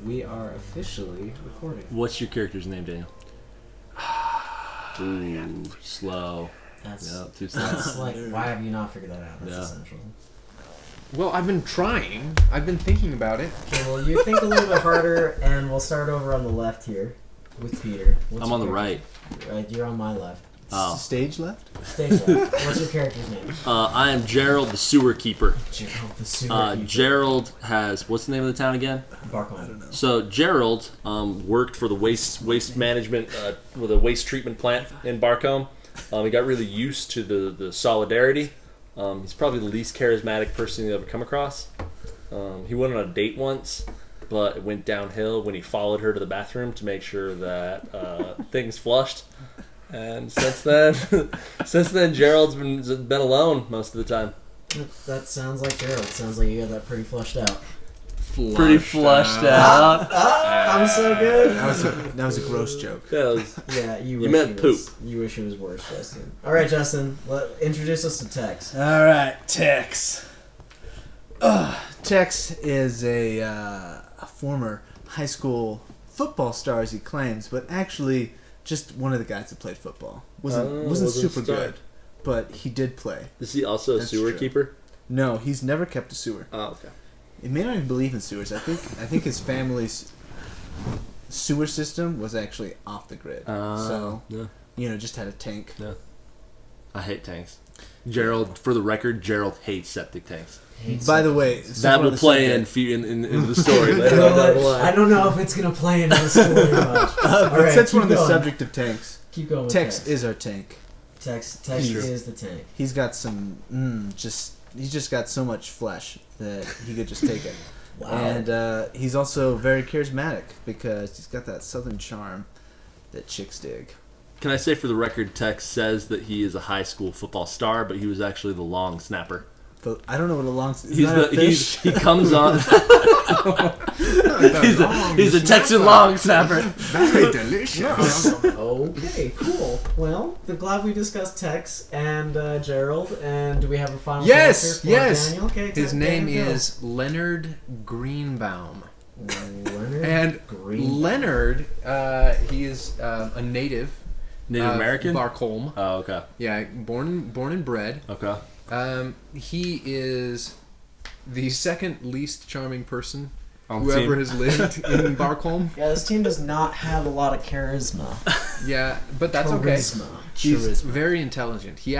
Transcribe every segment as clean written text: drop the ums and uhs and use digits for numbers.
we are officially recording. What's your character's name, Daniel? Ooh, slow. That's too slow. That's like, why have you not figured that out? That's essential. Well, I've been trying. I've been thinking about it. Okay, well, you think a little bit harder, and we'll start over on the left here with Peter. I'm on the right. Right, you're on my left. Oh. Stage left? Stage left. What's your character's name? I am Gerald, the sewer keeper. Gerald, the sewer keeper. Gerald has, what's the name of the town again? Barcombe. I don't know. So Gerald worked for the waste management with a waste treatment plant in Barcombe. He got really used to the solidarity. He's probably the least charismatic person you've ever come across. He went on a date once, but it went downhill when he followed her to the bathroom to make sure that things flushed. And since then, Gerald's been alone most of the time. That sounds like Gerald. Sounds like you got that pretty flushed out. Pretty flushed out. I'm so good. That was a gross joke. Yeah, you meant poop. You wish it was worse, Justin. All right, Justin, introduce us to Tex. All right, Tex. Tex is a former high school football star, as he claims, but actually just one of the guys that played football. Wasn't super good, but he did play. Is he also a sewer keeper? No, he's never kept a sewer. Oh, okay. He may not even believe in sewers. I think his family's sewer system was actually off the grid. Just had a tank. Yeah. I hate tanks. Gerald, for the record, Gerald hates septic tanks. By the way, that will play in the story later on down the line. I don't know if it's going to play into the story much. But since we're on the subject of tanks, keep going with Tex is our tank. Tex is the tank. He's got some, he's just got so much flesh that he could just take it. Wow. And he's also very charismatic because he's got that southern charm that chicks dig. Can I say for the record, Tex says that he is a high school football star, but he was actually the long snapper. But I don't know what a long. He comes on. he's a Texan long snapper. Very delicious. Okay, cool. Well, I'm glad we discussed Tex and Gerald. And do we have a final Yes. Daniel? Okay, his name is Leonard Greenbaum. Leonard, he is a native. Native American? Barcombe. Oh, okay. Yeah, born and bred. Okay. He is the second least charming person on who team. ever has lived in Barcombe. Yeah, this team does not have a lot of charisma. Yeah, but that's charisma. okay. He's very intelligent. He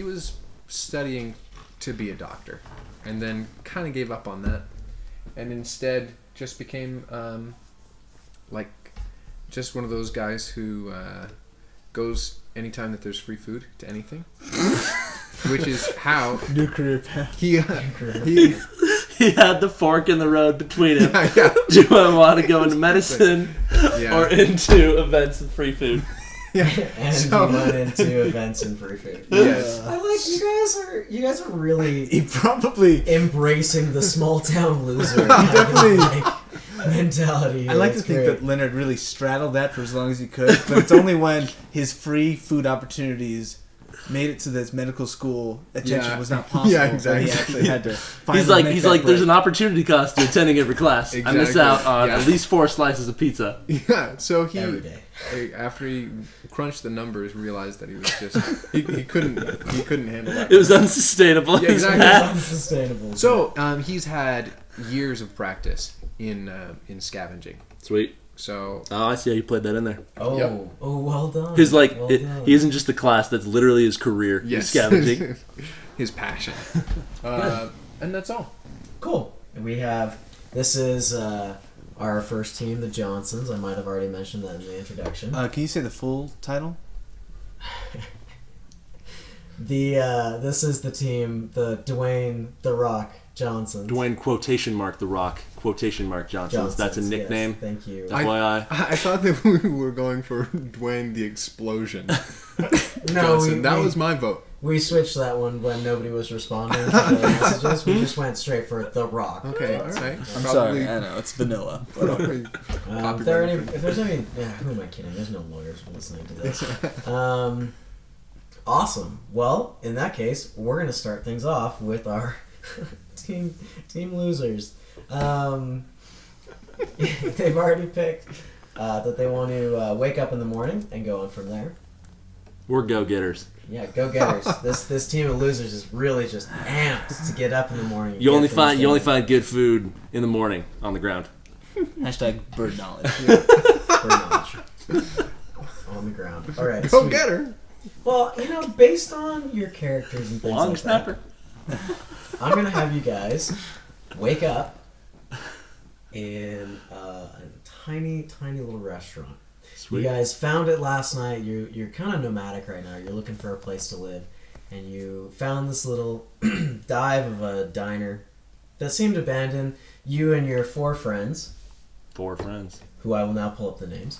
was studying to be a doctor, and then kind of gave up on that, and instead just became just one of those guys who goes anytime that there's free food to anything. Which is how new career path. He had the fork in the road between him. Yeah. Do I want to go into medicine or into events and free food? Yeah. And he went into events and free food. Yes. I like you guys are really he probably embracing the small town loser. Definitely mentality. I like to think that Leonard really straddled that for as long as he could, but it's only when his free food opportunities made it so that his medical school attention was not possible. Yeah, exactly. He actually had to He's like there's an opportunity cost to attending every class. Exactly. I miss out on at least 4 slices of pizza. Yeah, so every day. After he crunched the numbers, realized that he was just he couldn't handle that. It was unsustainable. Yeah, exactly. It was unsustainable. So he's had years of practice in scavenging. Sweet. So I see how you played that in there. Oh, well done. His he isn't just a class. That's literally his career. Yes. He's scavenging. His passion. And that's all. Cool. And this is our first team, the Johnsons. I might have already mentioned that in the introduction. Can you say the full title? This is the team, the Dwayne The Rock Johnsons. Dwayne quotation mark The Rock quotation mark Johnsons. That's a nickname. Yes, thank you. FYI. I thought that we were going for Dwayne the Explosion. No, that was my vote. We switched that one when nobody was responding to the messages. We just went straight for The Rock. Okay, all right. I'm sorry, I know it's vanilla. If there's any, who am I kidding? There's no lawyers listening to this. Awesome. Well, in that case, we're gonna start things off with our team losers. they've already picked that they want to wake up in the morning and go on from there. We're go-getters. Yeah, go-getters. This team of losers is really just amped to get up in the morning. And You get only things done. find good food in the morning on the ground. Hashtag bird knowledge. Bird knowledge. On the ground. All right. Go sweet. get her. Well, based on your characters and things Long like snapper. that, I'm gonna have you guys wake up in a tiny little restaurant. Sweet. You guys found it last night. You're kind of nomadic right now. You're looking for a place to live, and you found this little dive of a diner that seemed abandoned. You and your 4 friends, 4 friends. who I will now pull up the names,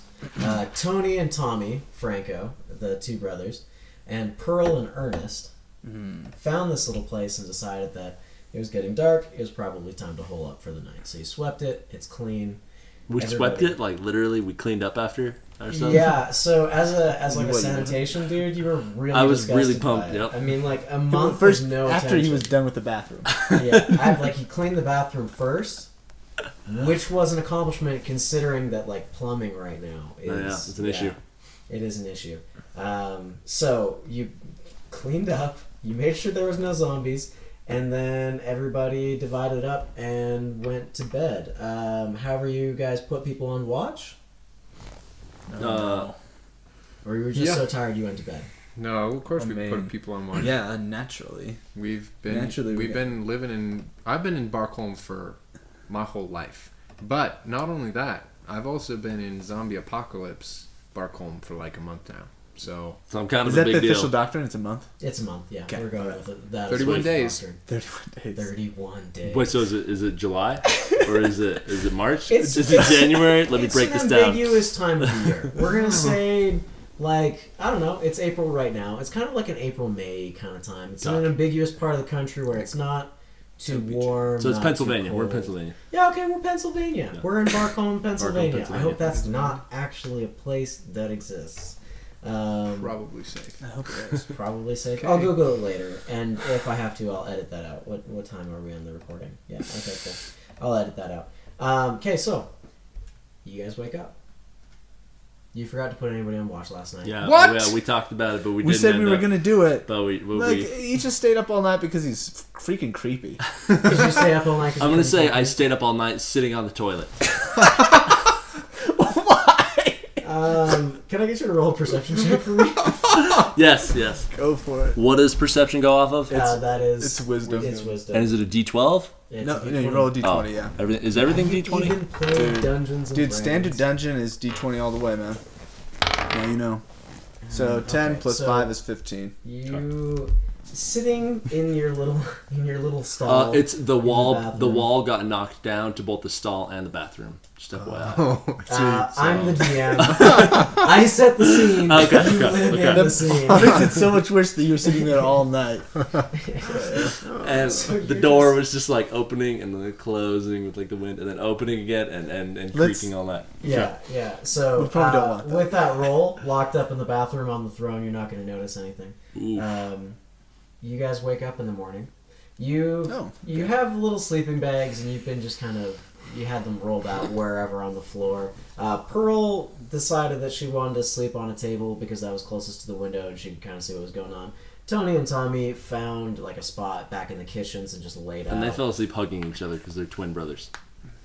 Tony and Tommy Franco, the 2 brothers, and Pearl and Ernest, found this little place and decided that it was getting dark. It was probably time to hole up for the night. So you swept it. It's clean. We swept it, like literally. We cleaned up after ourselves. Yeah. So as like a What, you sanitation dude, you were really. I was really disgusted pumped, by it. yep. I mean, like a month First, of no after attention. he was done with the bathroom. Yeah, like he cleaned the bathroom first, which was an accomplishment considering that like plumbing right now is. Oh, yeah, it's an issue. It is an issue. So you cleaned up. You made sure there was no zombies. And then everybody divided up and went to bed. However, you guys put people on watch? Or you were just Yeah. so tired you went to bed? No, of course I we mean, put people on watch. Yeah, naturally. We've been Naturally, we've been living in. I've been in Barkholm for my whole life, but not only that, I've also been in Zombie Apocalypse Barkholm for like a month now. So So I'm kind Is of a that the big deal. official doctrine? It's a month? It's a month, yeah. Okay. We're going with it. That 31 is days. doctrine. 31 days. 31 days. Wait, so is it July or is it March? It's- is it January? Let me It's break this an down. ambiguous time of the year. We're going to say, like, I don't know, it's April right now. It's kind of like an April-May kind of time. It's in an Gotcha. ambiguous part of the country where it's not too warm. So it's not Pennsylvania. too We're in cold. Pennsylvania. Yeah, okay, we're Pennsylvania. Yeah. We're in Barcombe, Pennsylvania. I Pennsylvania. hope that's not actually a place that exists. probably safe. I hope it is. Probably safe. Okay. I'll Google it later, and if I have to, I'll edit that out. What time are we on the recording? Yeah, okay, cool. I'll edit that out. Okay, so you guys wake up. You forgot to put anybody on watch last night. Yeah. What? Yeah, we talked about it, but we We didn't. said we end were up. going to do it. But we Like, he just stayed up all night because he's freaking creepy. Did you stay up all night? 'cause I'm you gonna couldn't say sleep? I stayed up all night sitting on the toilet. Can I get you to roll a perception check for me? Yes, yes. Go for it. What does perception go off of? That is. it's wisdom. It's wisdom. And is it a D12? It's No, a no, you D20. roll a d20, Oh, yeah. Is everything Have you D20? even played Dude. Dungeons and Dude, Dragons? standard dungeon is d20 all the way, man. Yeah, you know. So 10 Okay, plus so 5 is 15. You sitting in your little stall. It's the wall. The bathroom. wall got knocked down to both the stall and the bathroom. Just FYI. I'm the DM. I set the scene. Okay, You okay, live okay. in the scene. That makes it so much worse that you were sitting there all night. And So the you're door just- was just like opening and then closing with like the wind, and then opening again and Let's- creaking all that. Yeah. So We probably don't want that. with that roll locked up in the bathroom on the throne, you're not going to notice anything. Ooh. You guys wake up in the morning. You Oh, you have little sleeping bags, and you've been just kind of you had them rolled out wherever on the floor. Pearl decided that she wanted to sleep on a table because that was closest to the window, and she could kind of see what was going on. Tony and Tommy found like a spot back in the kitchens and just laid out. And they fell asleep hugging each other because they're twin brothers.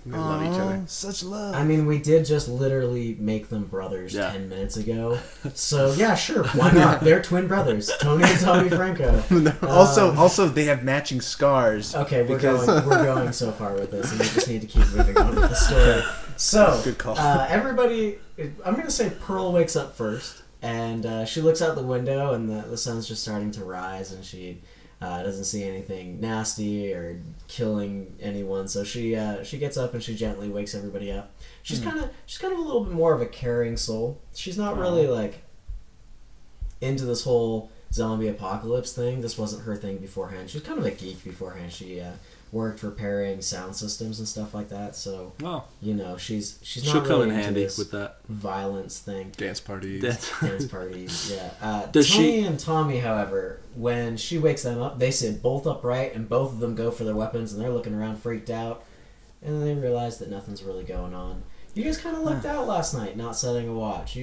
They love each other. Such love. I mean, we did just literally make them brothers Yeah. 10 minutes ago. So, yeah, sure. Why not? They're twin brothers. Tony and Tommy Franco. Also, they have matching scars. Okay, we're Because- going so far with this, and we just need to keep moving on with the story. So, Good call. everybody, I'm going to say Pearl wakes up first, and she looks out the window, and the sun's just starting to rise, and she doesn't see anything nasty or killing anyone. So she gets up and she gently wakes everybody up. She's kind of a little bit more of a caring soul. She's not really like into this whole zombie apocalypse thing. This wasn't her thing beforehand. She was kind of a geek beforehand. She worked repairing sound systems and stuff like that. So Well, you know, she's not she'll come really in into handy this with that. violence thing. Dance parties. Dance parties, yeah. Does Tony she- and Tommy, however, when she wakes them up, they sit bolt upright, and both of them go for their weapons, and they're looking around freaked out. and then they realize that nothing's really going on. You guys kind of lucked out last night, not setting a watch.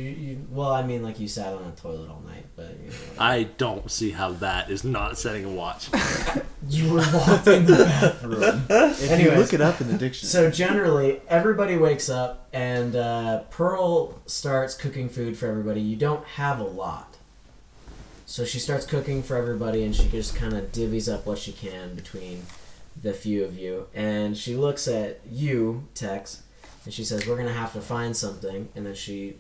Well, I mean, like you sat on a toilet all night, but I don't see how that is not setting a watch. You were locked in the bathroom. If you look it up in the dictionary. So generally, everybody wakes up, and Pearl starts cooking food for everybody. You don't have a lot. So she starts cooking for everybody, and she just kind of divvies up what she can between the few of you. And she looks at you, Tex, and she says, we're going to have to find something. And then she,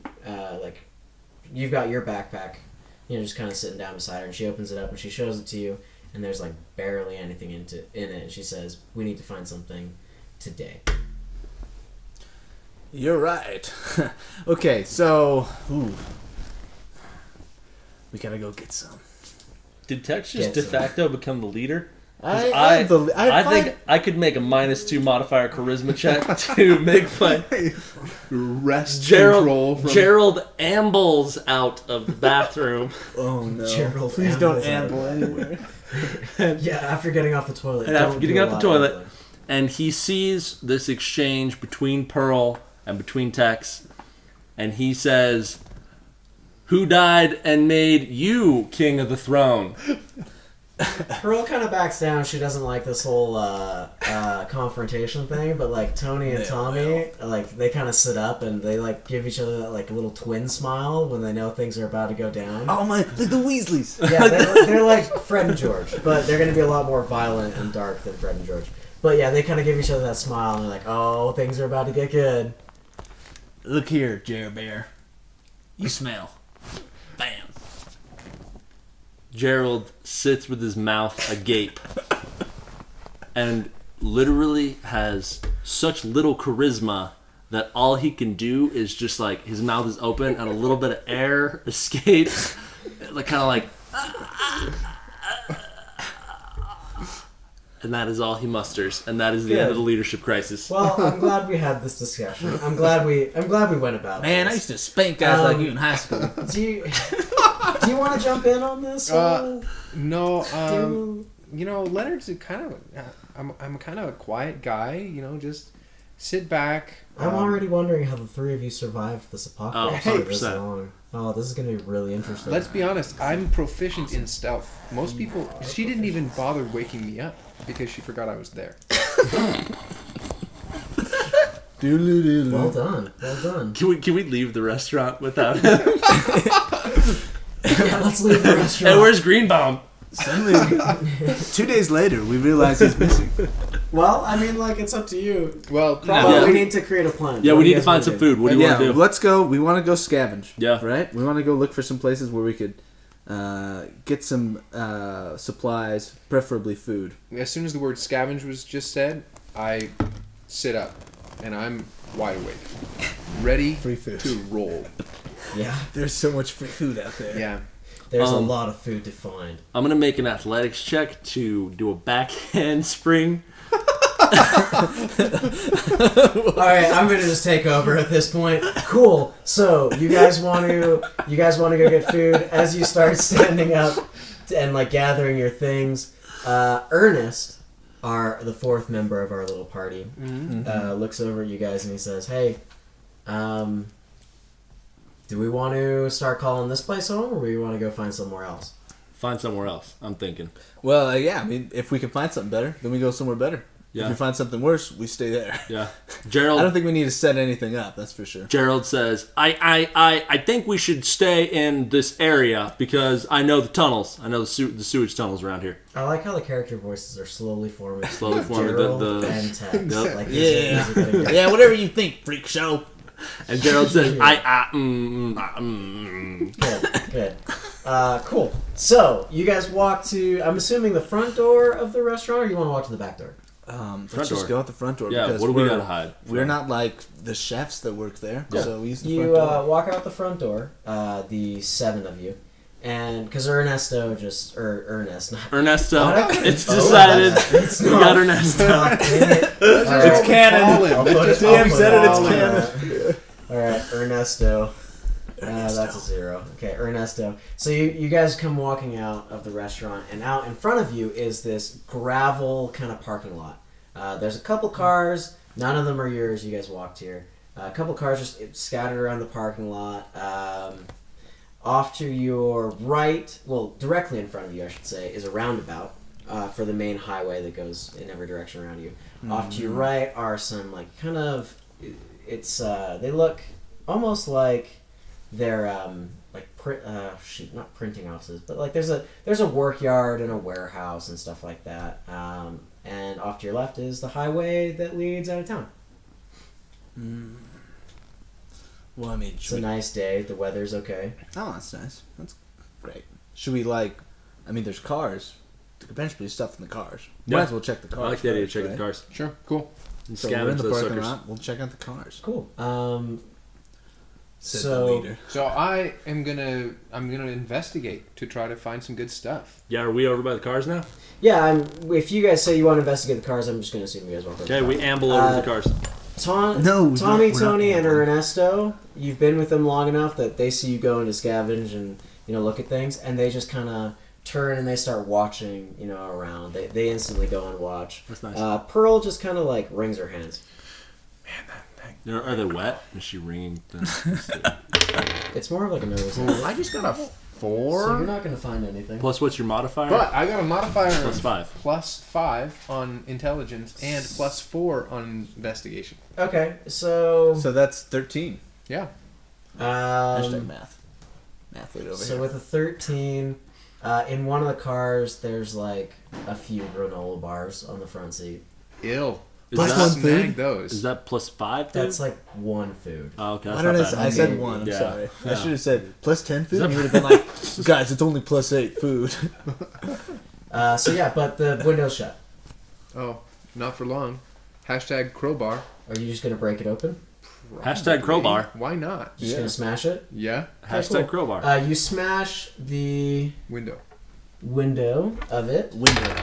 you've got your backpack, just kind of sitting down beside her. And she opens it up and she shows it to you. And there's barely anything in it. And she says, we need to find something today. You're right. Okay, so... we gotta go get some. Did Tex just de facto become the leader? I think I could make a -2 modifier charisma check to make my Rest control from... Gerald ambles out of the bathroom. Oh no! Gerald, please don't amble anywhere. Yeah, after getting off the toilet. And he sees this exchange between Pearl and between Tex, and he says, "Who died and made you king of the throne?" Pearl kind of backs down. She doesn't like this whole confrontation thing, but Tony and Tommy, they kind of sit up and they give each other that little twin smile when they know things are about to go down. Oh my, like the Weasleys. Yeah, they're like Fred and George, but they're going to be a lot more violent and dark than Fred and George. But yeah, they kind of give each other that smile and they're like, oh, things are about to get good. Look here, Jerry Bear. You smell. Bam. Gerald sits with his mouth agape and literally has such little charisma that all he can do is just his mouth is open and a little bit of air escapes, and that is all he musters, and that is the end of the leadership crisis. Well, I'm glad we had this discussion. I'm glad we went about it. Man, I used to spank guys like you in high school. Do you want to jump in on this? No. Leonard's I'm kind of a quiet guy. Just sit back. I'm already wondering how the three of you survived this apocalypse for this 100%. long. Oh, this is going to be really interesting. Let's be honest. I'm proficient in stealth. Most people. She didn't even bother waking me up because she forgot I was there. Well done. Well done. Can we leave the restaurant without him? Yeah, let's leave the restaurant. Hey, where's Greenbaum? Suddenly, 2 days later, we realize he's missing. Well, I mean, it's up to you. Well, Probably Yeah. we need to create a plan. Yeah, What we do you need to guys find wanna some do? food. What do you want to do? Let's go. We want to go scavenge. Yeah. Right? We want to go look for some places where we could get some supplies, preferably food. as soon as the word scavenge was just said, I sit up and I'm wide awake, ready Free food. to roll. Yeah, There's so much free food out there. Yeah. there's a lot of food to find. I'm gonna make an athletics check to do a backhand spring. All right, I'm gonna just take over at this point. Cool. So you guys want to go get food as you start standing up and gathering your things. Ernest, the fourth member of our little party, looks over at you guys and he says, "Hey, do we want to start calling this place home, or do we want to go find somewhere else?" Find somewhere else. I'm thinking. Well, yeah. I mean, if we can find something better, then we go somewhere better. Yeah. If we find something worse, we stay there. Yeah. I Gerald. don't think we need to set anything up. That's for sure. Gerald says, I think we should stay in this area because I know the tunnels. I know the sewage tunnels around here. I like how the character voices are slowly forming. Slowly forming Gerald the- and Tex. Yep. Yeah, whatever you think, freak show. And Gerald says, Good. Cool. So, you guys walk to, I'm assuming, the front door of the restaurant, or you want to walk to the back door? Let's just door. go out the front door. Yeah, because what do we gotta hide? We're not like the chefs that work there. Yeah. So we use the You front door. walk out the front door, the seven of you, and because Ernesto Ernest, not Ernesto, What? it's decided. It's We not. got Ernesto. Dang it. It's canon. I'll put it- DM I'll put said it, it's all in canon. Alright, Ernesto. That's a 0. Okay, Ernesto. So you guys come walking out of the restaurant, and out in front of you is this gravel kind of parking lot. There's a couple cars, None of them are yours. You guys walked here. A couple cars just scattered around the parking lot. Off to your right, well, directly in front of you, I should say, is a roundabout for the main highway that goes in every direction around you. Off to your right are some, like, kind of, they look almost like they're, not printing offices, but, like, there's a work yard and a warehouse and stuff like that. And off to your left is the highway that leads out of town. Well, I mean, It's a nice day. The weather's okay. Oh, that's nice. That's great. Should we, like... I mean, there's cars. There could potentially be stuff in the cars. Yeah. Might as well check the cars. I like the idea of first, checking right? the cars. Sure, cool. And So we're in the those parking suckers. lot. We'll check out the cars. Cool. Said So- the leader. So I'm gonna investigate to try to find some good stuff. Yeah, are we over by the cars now? Yeah, if you guys say you want to investigate the cars, I'm just going to assume you guys want to. Okay, we amble over to the cars. No, Tommy, we're not Tony, and gambling. Ernesto, you've been with them long enough that they see you going to scavenge and look at things, and they just kind of turn and they start watching around. They instantly go and watch. That's nice. Pearl just kind of like wrings her hands. Are they wet? Is she wringing them? It's more of like a nervous. I just got a So you're 4. not going to find anything. Plus, what's your modifier? But I got a modifier Plus of 5. +5 on intelligence and +4 on investigation. Okay, so So that's 13. Yeah. Hashtag math. Mathlete over So here. with a 13, in one of the cars, there's like a few granola bars on the front seat. Ill. Is Plus that, one Snag food? those. is that plus 5? Dude? That's like one food. Oh, okay. Why That's did not bad. I said Maybe. 1, I'm Yeah. sorry. I Yeah. should have said plus 10 food, that- and you would have been like, guys, it's only plus 8 food. So yeah, but the window's shut. Oh, not for long. Hashtag crowbar. Are you just gonna break it open? Hashtag crowbar. Why not? Just Yeah. gonna smash it? Yeah. Hashtag cool. crowbar. You smash the Window. window of it. Window.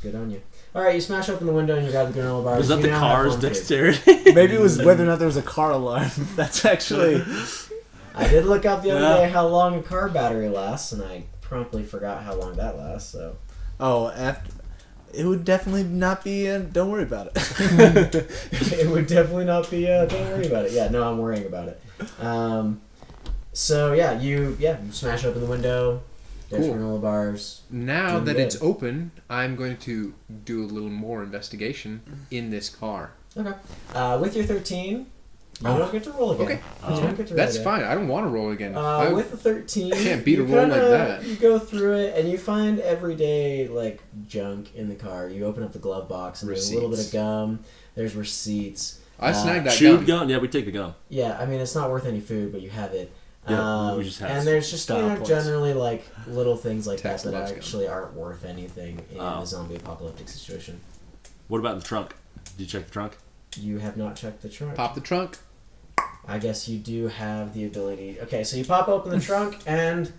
Good on you. All right, you smash open the window and you got the granola bars. Was that You the now have car's one food. dexterity? Maybe it was whether or not there was a car alarm. That's actually... I did look up the other Yeah. day how long a car battery lasts, and I promptly forgot how long that lasts. So Oh, after... It would definitely not be... don't worry about it. it would definitely not be. Don't worry about it. Yeah, no, I'm worrying about it. So yeah, you smash open the window. There's Cool. granola bars. Now Doing that good. it's open, I'm going to do a little more investigation in this car. Okay. With your 13, you don't get to roll again. Okay. You don't get to roll That's again. fine. I don't want to roll again. I- With the 13, Can't beat a you roll like kinda- that. You go through it and you find everyday like junk in the car. You open up the glove box and there's a little bit of Receipts. gum. There's receipts. I snagged that Chewed gun. gum? Yeah, we take the gum. Yeah, I mean it's not worth any food, but you have it. Yeah, we just have and there's just style points. generally like little things like Tex that loves actually aren't worth anything in Oh. a zombie apocalyptic situation. What about the trunk? Did you check the trunk? You have not checked the trunk. Pop the trunk. I guess you do have the ability. Okay, so you pop open the trunk and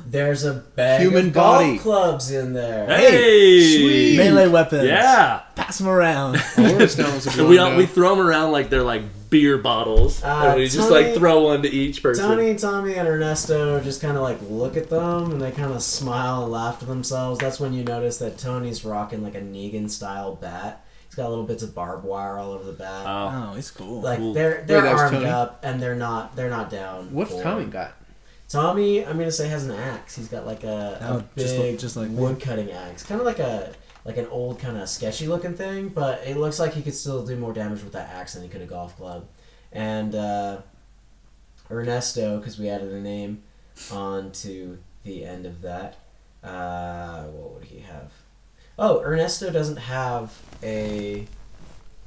there's a bag Human of golf body. clubs in there. Hey! sweet. Melee weapons. Yeah! Pass them around. Loris now is a And we blonde. throw them around like they're like beer bottles. and we just Tony- like throw one to each person. Tony, Tommy, and Ernesto just kind of like look at them and they kind of smile and laugh to themselves. That's when you notice that Tony's rocking like a Negan style bat. He's got little bits of barbed wire all over the bat. Oh. Oh, he's cool. Like cool. they're Wait, that was armed Tony? up and they're not down. What's for- Tommy got? Tommy, I'm gonna say has an axe. He's got like a Oh, big just like me. wood cutting axe, kind of like an old kind of sketchy looking thing, but it looks like he could still do more damage with that axe than he could a golf club. And Ernesto, because we added a name onto the end of that. What would he have? Oh, Ernesto doesn't have a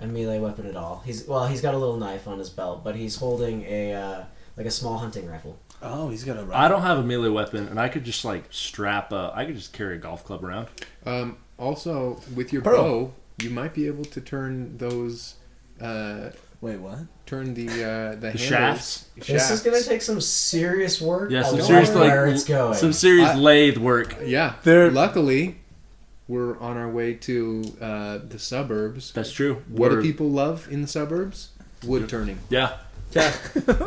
melee weapon at all. He's got a little knife on his belt, but he's holding a small hunting rifle. Oh, he's got a rifle. I don't have a melee weapon, and I could just like I could just carry a golf club around. Also, with your Pearl. bow, you might be able to turn those. Wait, what? Turn the handles. shafts? This is gonna take some serious work. Yeah, I some don't serious know where it's going. some serious I- lathe work. Yeah. They're- Luckily, we're on our way to the suburbs. That's true. What do We're- people love in the suburbs? Wood turning. Yeah.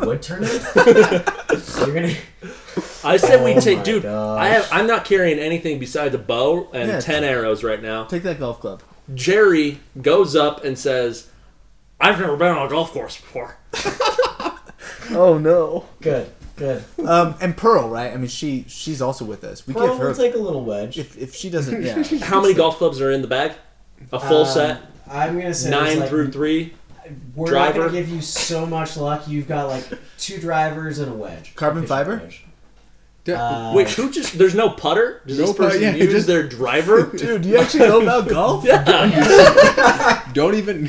Wood turning? You're gonna. I said we Oh take, my dude. gosh. I'm not carrying anything besides a bow and Yeah. 10 arrows right now. Take that golf club. Jerry goes up and says, "I've never been on a golf course before." Oh no. Good. And Pearl, right? I mean, she's also with us. We Pearl give her will take a little wedge. if she doesn't. Yeah. How many golf clubs are in the bag? A full set, I'm gonna say 9 like, through 3. We're driver. not gonna give you so much luck. You've got like 2 drivers and a wedge. Carbon Fishing fiber? wedge. Wait, who just? There's no putter. Does this person yeah, use just- their driver? Dude, do you actually know about golf? Don't even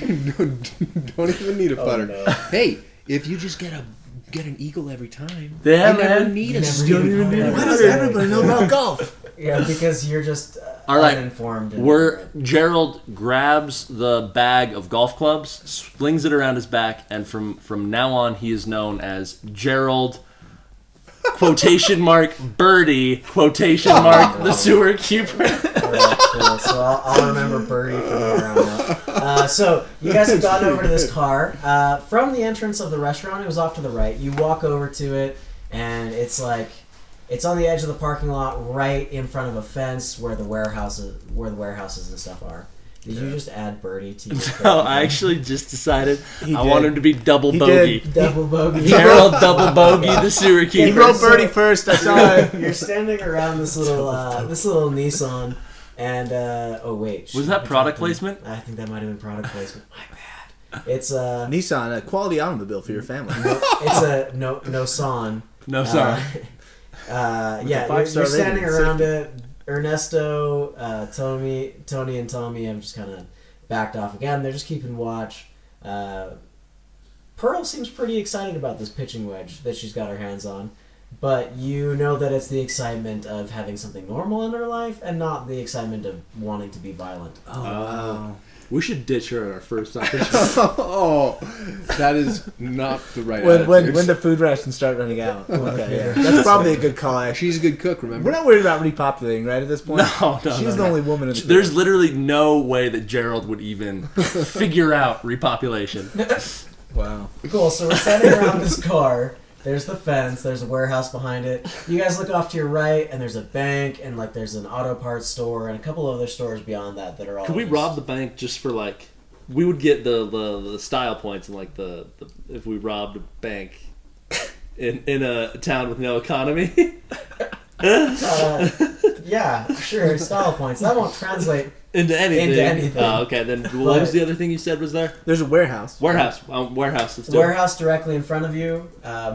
need a putter. no. Hey, if you just get an eagle every time, Yeah, you never man. need You a never stone. need a putter. Why does everybody know about golf? Yeah, because you're just All right. uninformed. and Where ignorant. Gerald grabs the bag of golf clubs, slings it around his back, and from now on he is known as Gerald quotation mark Birdie quotation mark the sewer keeper. Alright, cool. So I'll remember Birdie from here on out. So you guys have gotten over to this car. From the entrance of the restaurant, it was off to the right. You walk over to it, and it's like it's on the edge of the parking lot, right in front of a fence where the warehouses and stuff are. Did you just add Birdie to your No, I actually just decided He I did. want him to be double He bogey. did. double bogey? Gerald double bogey the sewer He keeper. wrote Birdie first. I saw it. You're standing around this little Nissan, and oh wait, Was that product placement? I think that might have been product placement. My bad. It's a Nissan, a quality automobile for your family. it's a no son. No, sorry. Yeah, a you're 5-star standing rating, around it. Ernesto, Tony, and Tommy have just kind of backed off again. They're just keeping watch. Pearl seems pretty excited about this pitching wedge that she's got her hands on, but you know that it's the excitement of having something normal in her life and not the excitement of wanting to be violent. Oh, wow. We should ditch her on our first opportunity. Oh, that is not the right When attitude. the food rations start running out. Okay, yeah. That's probably a good call, actually. She's a good cook, remember? We're not worried about repopulating, right, at this point? No, She's the only woman in the There's literally no way that Gerald would even figure out repopulation. Wow. Cool, so we're standing around this car. There's the fence, there's a warehouse behind it. You guys look off to your right, and there's a bank, and like there's an auto parts store, and a couple other stores beyond that are all. Could we just- rob the bank just for like? We would get the style points and like the if we robbed a bank in a town with no economy. Yeah, sure, style points. That won't translate. Into anything. Into anything. Oh, okay. Then what was the other thing you said was there? There's a warehouse. Warehouse. Warehouse. Let's do it. Warehouse directly in front of you.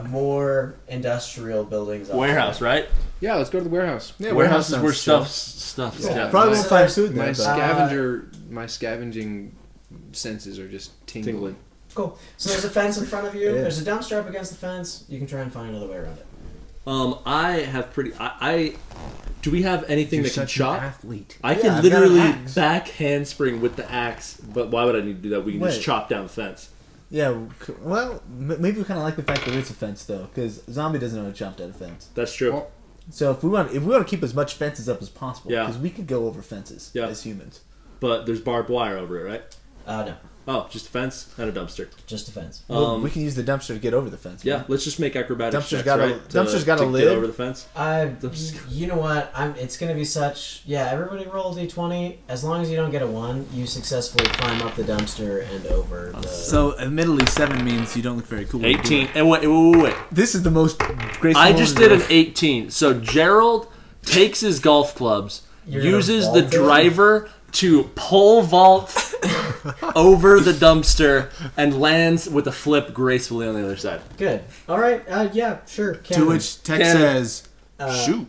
More industrial buildings. off Warehouse, to right? Yeah, let's go to the warehouse. Yeah, Warehouse is sounds where chill. stuff's Yeah. kept. Probably So won't find there's- food My there. my scavenging senses are just tingling. Tingling. the- Cool. So there's a fence in front of you. Yeah. There's a dumpster up against the fence. You can try and find another way around it. I have pretty. I do we have anything You're that can such an chop? athlete. I Yeah, can I've got an literally axe. back handspring with the axe, but why would I need to do that? We can just Wait. chop down the fence. Yeah, well, maybe we kind of like the fact that it's a fence, though, because zombie doesn't know how to jump down a fence. That's true. Well, So if we want to keep as much fences up as possible, Yeah. because we could go over fences Yeah. as humans. But there's barbed wire over it, right? No, Oh, just a fence and a dumpster. just a fence. Well, we can use the dumpster to get over the fence. Yeah, right? let's just make acrobatics Dumpster's checks, got a- right? dumpster's got a to lid. Get over the fence. You know what? It's gonna be such. Yeah, everybody roll d20. As long as you don't get a 1, you successfully climb up the dumpster and over the. So, admittedly, 7 means you don't look very cool. when you do 18. it. And wait. This is the most graceful. I just one did in an 18. So Gerald takes his golf clubs, You're gonna uses vault the it? driver to pole vault over the dumpster, and lands with a flip gracefully on the other side. Good. All right. Yeah. Sure. To Cameron. which Tech Cannon. says, Uh, shoot.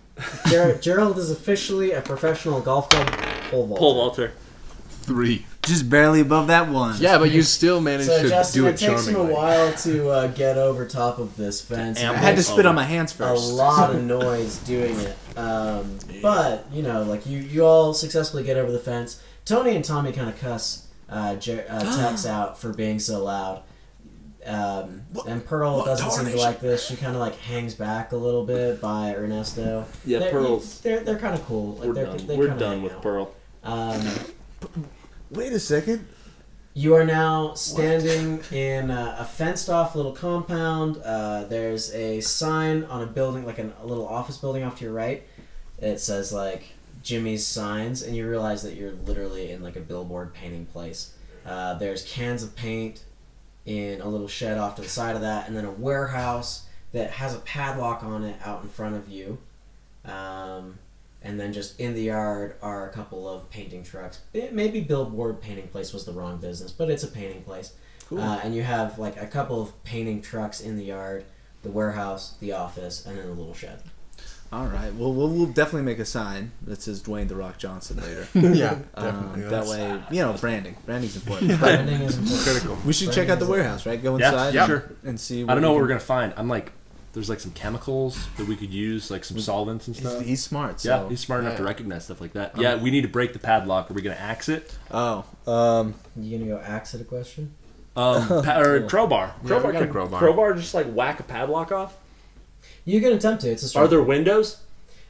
Gerald is officially a professional golf club pole vaulter. Pole vaulter. 3. Just barely above that 1. Yeah, but you still managed So to Justin, do it it takes him a charmingly. while to get over top of this fence. And I It had to makes spit on my hands a first. lot of noise doing it. But like you all successfully get over the fence. Tony and Tommy kind of cuss Tex out for being so loud. And Pearl doesn't seem to like this. She kind of like hangs back a little bit by Ernesto. Yeah, Pearl's. They're kind of cool. Like, We're they're, done. they We're kinda done hang with out. Pearl. Wait a second. You are now standing in a fenced-off little compound. There's a sign on a building, like a little office building off to your right. It says like Jimmy's signs, and you realize that you're literally in like a billboard painting place. There's cans of paint in a little shed off to the side of that, and then a warehouse that has a padlock on it out in front of you. And then just in the yard are a couple of painting trucks. Maybe billboard painting place was the wrong business, but it's a painting place. Cool. And you have like a couple of painting trucks in the yard, the warehouse, the office, and then a little shed. All right. Well, we'll definitely make a sign that says Dwayne "The Rock" Johnson later. Yeah, definitely. That way, branding. Branding's important. Branding is important. Critical. We should check out the warehouse, right? Go Yeah, inside, yeah. Sure. and see. I don't know what we're gonna find. I'm like, there's like some chemicals that we could use, like some solvents and stuff. He's smart. So. Yeah, he's smart enough to recognize stuff like that. Yeah, we need to break the padlock. Are we gonna axe it? Oh. You gonna go axe at a question? Or crowbar. Yeah, we got a crowbar. Crowbar just like whack a padlock off. You can attempt to. It's a Are strength. there windows?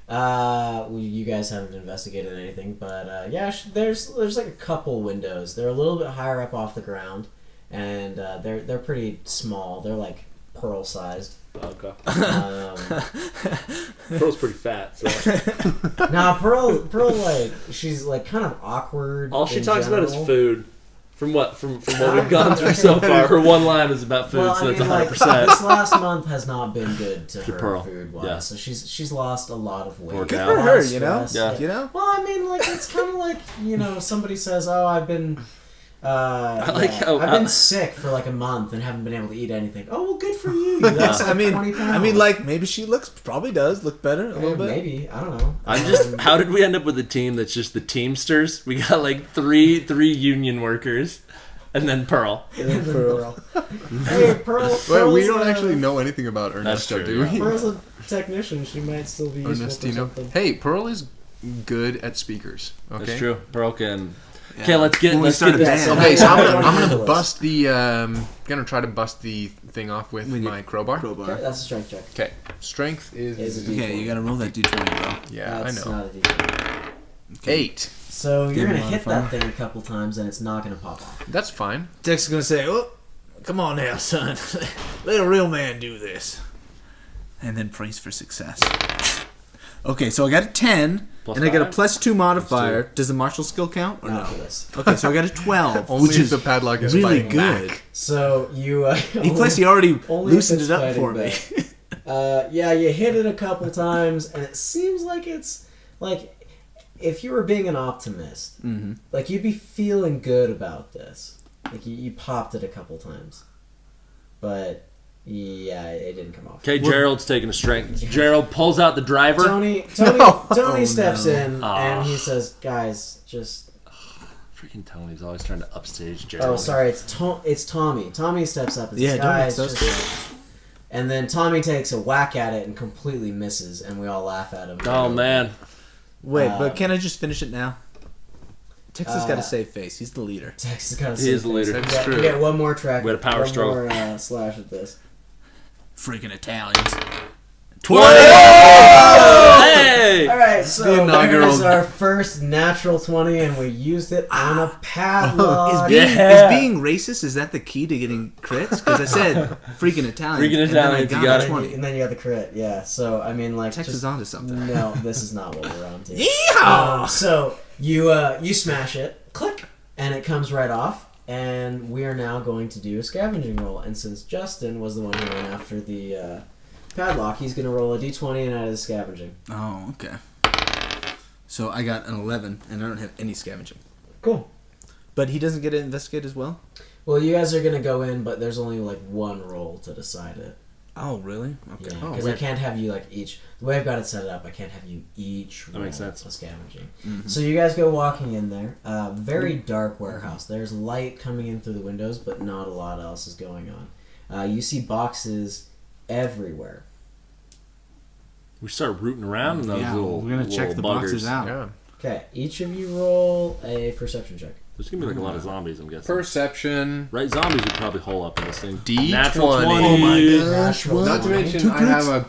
You guys haven't investigated anything, but there's like a couple windows. They're a little bit higher up off the ground, and they're pretty small. They're like pearl sized. Okay. Pearl's pretty fat, so Nah, Pearl like she's like kind of awkward. all she in talks about general. is food. From what we've gone through so far, her one line is about food, Well, so I that's mean, 100%. like, this last month has not been good to her Pearl. food wise. Yeah. So she's lost a lot of weight. Poor Good gal. for A lot her, of you know. stress. Yeah. Well, I mean, like it's kind of like somebody says, "Oh, I've been." I've been sick for like a month and haven't been able to eat anything. Oh well, good for you. You lost like 20 pounds. like maybe she probably does look better a little bit. Maybe, I don't know. How did we end up with a team that's just the Teamsters? We got like three union workers, and then Pearl. Pearl. Hey, Pearl. Well, we Pearl's don't a- actually know anything about Ernesto, true, do we? Pearl's a technician. She might still be useful for Ernestino. something. Hey, Pearl is good at speakers. Okay. That's true. Pearl can. Yeah. Okay, let's get When we start a this. band. Okay, so How do you I'm wanna handle gonna this? bust the gonna try to bust the thing off with my crowbar. Okay, that's a strength check. Okay, strength Is is a D20. Okay, you gotta roll that d20, bro. yeah, That's I know. not a D20. 8. So you're Give gonna him hit modifier. that thing a couple times and it's not gonna pop off. That's fine. Tex is gonna say, "Oh, come on now, son. Let a real man do this." And then praise for success. Okay, so I got a 10, Plus and I got a 5? +2 modifier. Does the martial skill count or Not no? for this. Okay, so I got a 12, Only which if is the padlock is really fighting good. back. So you. Plus, he already only if loosened it's it up fighting for me. back. Yeah, you hit it a couple times, and it seems like it's like if you were being an optimist, like you'd be feeling good about this. Like you popped it a couple times, but yeah, it didn't come off. Okay, Gerald's taking a strength. Gerald pulls out the driver. Tony Oh, steps no. in and he says, "Guys, just." Freaking Tony's always trying to upstage Gerald. Oh, sorry, it's Tommy. Tommy steps up and says, Yeah, don't "Guys, mix those just." And then Tommy takes a whack at it and completely misses, and we all laugh at him. Oh man. Wait, but can I just finish it now? Tex has got uh, a safe face. He's the leader. Texas got He is the leader. That's You true. get one more track. We had a power one struggle. more slash at this. Freaking Italians. 20! Hey! All right, so The inaugural- there's our first natural 20, and we used it on a padlock. Yeah. Is being racist, is that the key to getting crits? Because I said freaking Italians. Freaking and then I Italians, you got a it. 20. And then you got the crit, yeah. So I mean, like, Tex just- is onto something. No, this is not what we're on to. Yeehaw! So you smash it, click, and it comes right off. And we are now going to do a scavenging roll. And since Justin was the one who went after the padlock, he's going to roll a d20 and add his scavenging. Oh, okay. So I got an 11, and I don't have any scavenging. Cool. But he doesn't get to investigate as well? Well, you guys are going to go in, but there's only like one roll to decide it. Oh, really? Okay. Yeah, Oh, because I weird. can't have you like each. The way I've got it set up, I can't have you each roll That makes sense. a scavenging. Mm-hmm. So you guys go walking in there. Very dark warehouse. There's light coming in through the windows, but not a lot else is going on. You see boxes everywhere. We start rooting around in those Yeah, little we're going to check little the buggers. boxes out. Yeah. Okay, each of you roll a perception check. There's gonna be like a lot of zombies, I'm guessing. Perception. Right, zombies would probably hole up in this thing. D20. Natural 20. Oh my gosh, Natural what? Not to 20. mention, Two I have crits? a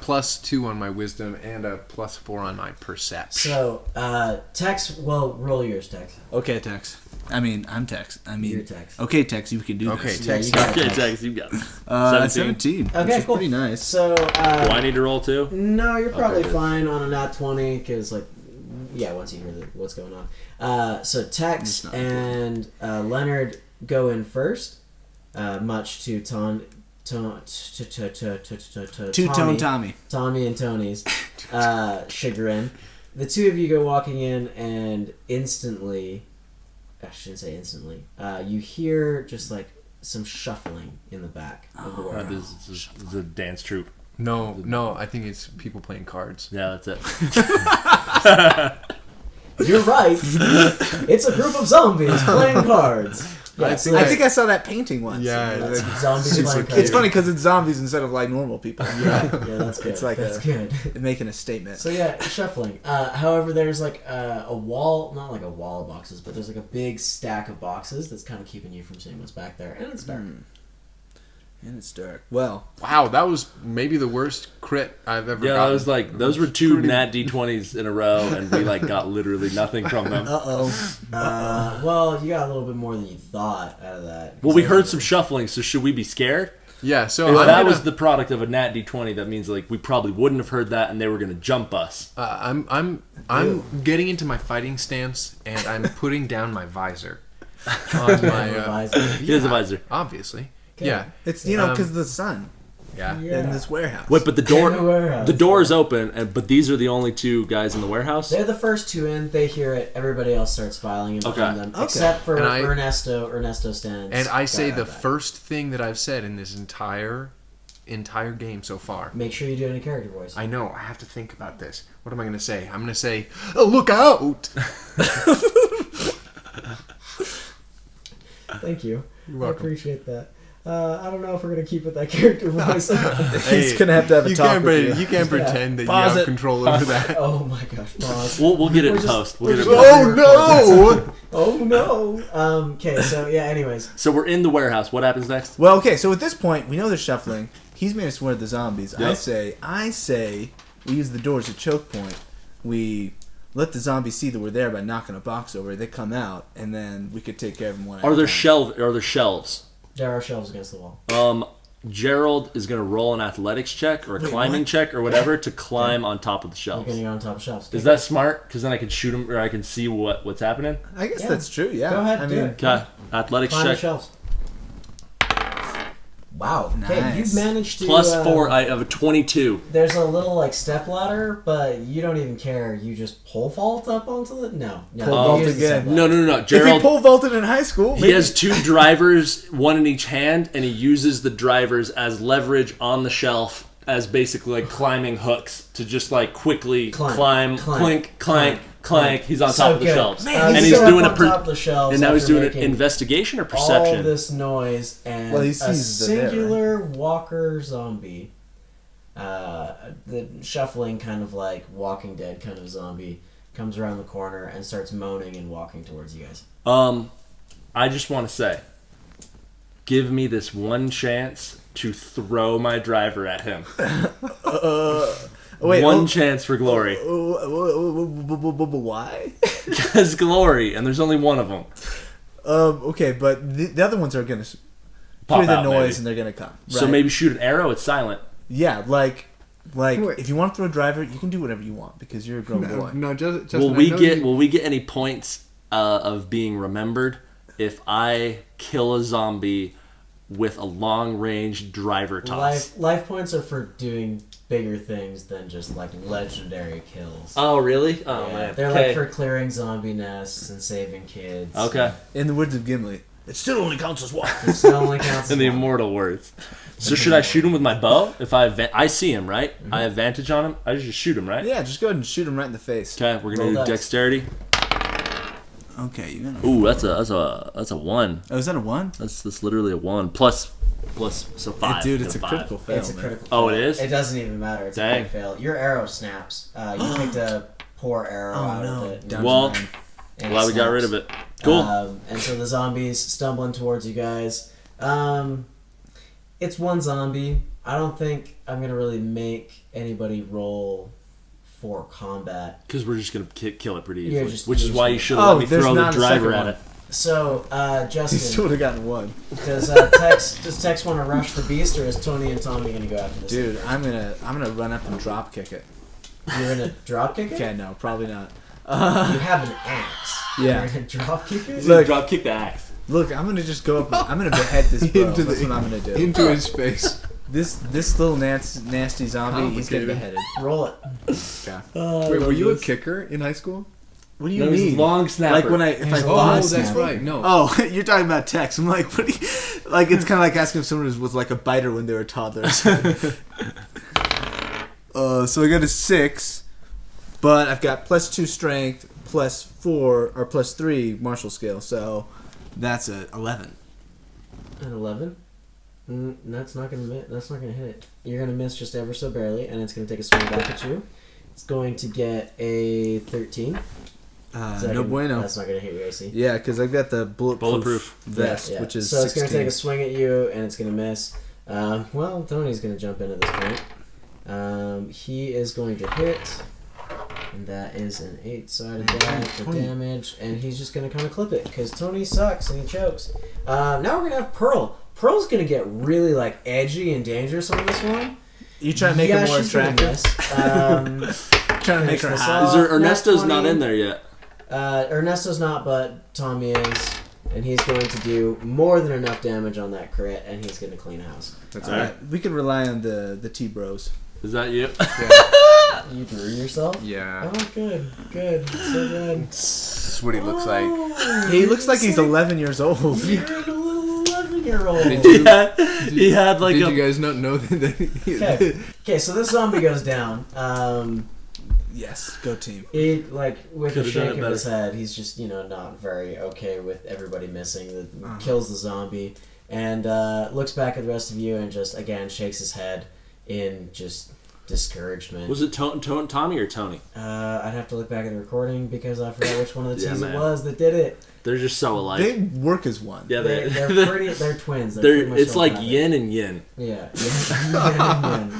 +2 on my wisdom and a +4 on my perception. So, Tex, well, roll yours, Tex. Okay, Tex. I'm Tex. You're Tex. Okay, Tex, you can do Okay, this. Yeah, Tex. you got it, Okay, Tex. Tex, you got it. 17. Okay, which is cool. pretty nice. So, Do I need to roll too? no, you're probably good. fine on a nat 20 because, like, once you hear what's going on. So Tex and Leonard go in first, much to Tommy and Tony's chagrin. The two of you go walking in, and instantly, I shouldn't say instantly, you hear just like some shuffling in the back of the warehouse. This is a dance troupe. No, I think it's people playing cards. Yeah, that's it. You're right. It's a group of zombies playing cards. Yeah, I I think I saw that painting once. Yeah, that's like, zombies playing cards. It's funny because it's zombies instead of like normal people. Yeah, that's good. It's like that's good. making a statement. So yeah, shuffling. However, there's like a wall, not like a wall of boxes, but there's like a big stack of boxes that's kind of keeping you from seeing what's back there, and it's dark. And it's dark. Well, wow, that was maybe the worst crit I've ever Yeah, gotten. it was like those were two nat d20s in a row, and we like got literally nothing from them. Well, you got a little bit more than you thought out of that. Well, we heard some shuffling, so should we be scared? Yeah, so If that was the product of a nat d20, that means like we probably wouldn't have heard that, and they were gonna jump us. I'm getting into my fighting stance, and I'm putting down my visor on my. He has a visor. Obviously, Okay. yeah. it's because of the sun Yeah. in this warehouse. Wait, but the In the warehouse. door is open, but these are the only two guys in the warehouse. They're the first two in. They hear it. Everybody else starts filing in behind them, except for And Ernesto. Ernesto stands. And I say guard the out back. first thing that I've said in this entire game so far. Make sure you do any character voice. I know. I have to think about this. What am I going to say? I'm going to say, oh, "Look out!" Thank you. You're I welcome. appreciate that. I don't know if we're gonna keep with that character voice. He's gonna have to have a talk with you. You can't pretend that you Pause have it. control over that. Oh my gosh, pause. We'll get it We're in just- post. we're We'll get it just- in post. Oh no! Oh no. Okay, so yeah. Anyways, So we're in the warehouse. What happens next? Well, okay, so at this point, we know they're shuffling. He's made us aware of the zombies. Yep. I say, we use the door as a choke point. We let the zombies see that we're there by knocking a box over. They come out, and then we could take care of them one at Are a there time. shelves? there are shelves against the wall. Gerald is gonna roll an athletics check or a climbing check or whatever to climb on top of the You're shelves. gonna go on top of shelves. Is that smart? Because then I can shoot him, or I can see what's happening. I guess Yeah. that's true, yeah. Go ahead, I do mean, it. Okay, athletics Climb the check. shelves. Wow. Okay, Nice. you've managed to Plus 4, I have a 22. There's a little like step ladder, but you don't even care. You just pole vault up onto the no. Pole you vault use the again. step ladder. No. if he Gerald, pole vaulted in high school, he has 2 drivers, one in each hand, and he uses the drivers as leverage on the shelf as basically like climbing hooks to just like quickly climb, clank. He's on top of the good. shelves. Man, and he's he's doing on top of the shelves and now he's after doing an making investigation or all perception. this noise and Well, he a sees that they're there, singular walker zombie, the shuffling kind of like Walking Dead kind of zombie comes around the corner and starts moaning and walking towards you guys. I just want to say, give me this one chance to throw my driver at him. wait, one chance for glory. why? Because glory, and there's only one of them. Okay, but the other ones are gonna Pop hear the out, noise maybe. and they're gonna come. So right? maybe shoot an arrow. It's silent. Yeah, like Wait. if you want to throw a driver, you can do whatever you want because you're a grown boy. No, just Will we get any points of being remembered if I kill a zombie with a long range driver toss? Life points are for doing bigger things than just like legendary kills. Oh really? Oh Yeah, man. they're Okay. like for clearing zombie nests and saving kids. Okay. In the words of Gimli, it still only counts as one. It still only counts In the as one. immortal words. So should I shoot him with my bow? If I see him, right? I have vantage on him. I just shoot him, right? Yeah, just go ahead and shoot him right in the face. Okay, we're gonna Roll do dice. dexterity. Okay, you're gonna. Ooh, that's a 1. Oh, is that a 1? That's literally a 1 plus so 5. Dude, it's a 5. critical fail. It's a man. critical Oh, fail. it is? It doesn't even matter. It's Dang. a crit fail. Your arrow snaps. You picked a poor arrow out no. of it. Down Well, to 9. and Glad it we got snaps. rid of it. Cool. And so the zombies stumbling towards you guys. It's one zombie. I don't think I'm gonna really make anybody roll for combat. Because we're just gonna kill it pretty You're easily. just- Which is you're why just you should gonna- have let me Oh, there's throw the not a driver second at one. it. So, He still Justin, would have gotten 1. does Tex want to rush the beast, or is Tony and Tommy gonna go after this? Dude, I'm gonna run up and drop kick it. You're gonna drop kick it? Okay, no, probably not. You have an axe. Yeah. You're gonna drop kick it? Look. Drop kick the axe. Look, I'm gonna just go up. I'm gonna behead this bro. Into That's the- what I'm gonna do. Into his face. This little nasty zombie, he's getting beheaded. Roll it. Okay. Wait, were you a kicker in high school? What do No, you he's mean? long snapper. Like when if I Oh, lost. that's right. No. Oh, you're talking about Tex. I'm like, what? Like it's kind of like asking if someone was like a biter when they were toddlers. So I got a 6, but I've got +2 strength, +4 or +3 martial skill, so that's a 11. An 11? That's not gonna hit it. You're gonna miss just ever so barely, and it's gonna take a swing back at you. It's going to get a 13. No bueno. That's not gonna hit your AC. Yeah, because I've got the bulletproof vest, Yeah. which is so 16. it's going to take a swing at you, and it's going to miss. Well, Tony's going to jump in at this point. He is going to hit, and that is an 8-sided die for damage, and he's just going to kind of clip it, because Tony sucks, and he chokes. Now we're going to have Pearl. Pearl's going to get really, like, edgy and dangerous on this one. You try to make her more she's gonna attractive. miss. Trying to make her Finish this hot. off. Is there, Ernesto's Nat not 20. in there yet. Ernesto's not, but Tommy is, and he's going to do more than enough damage on that crit, and he's going to clean house. That's All right, we can rely on the T-bros. Is that you? You drew yourself? Yeah. Oh, good. So good. That's what he looks like. Oh, He looks like he's 11 years old. You're a little 11-year-old. He had like Did a. you guys not know that? Okay, so this zombie goes down. Yes, go team. He, like, with Could've a shake done it of his head, he's just, not very okay with everybody missing. That kills the zombie, and looks back at the rest of you and just, again, shakes his head in just discouragement. Was it Tommy or Tony? I'd have to look back at the recording because I forgot which one of the Yeah, T's it man. was that did it. They're just so alike. They work as one. yeah, They're they're twins. It's like yin and yin. Yeah.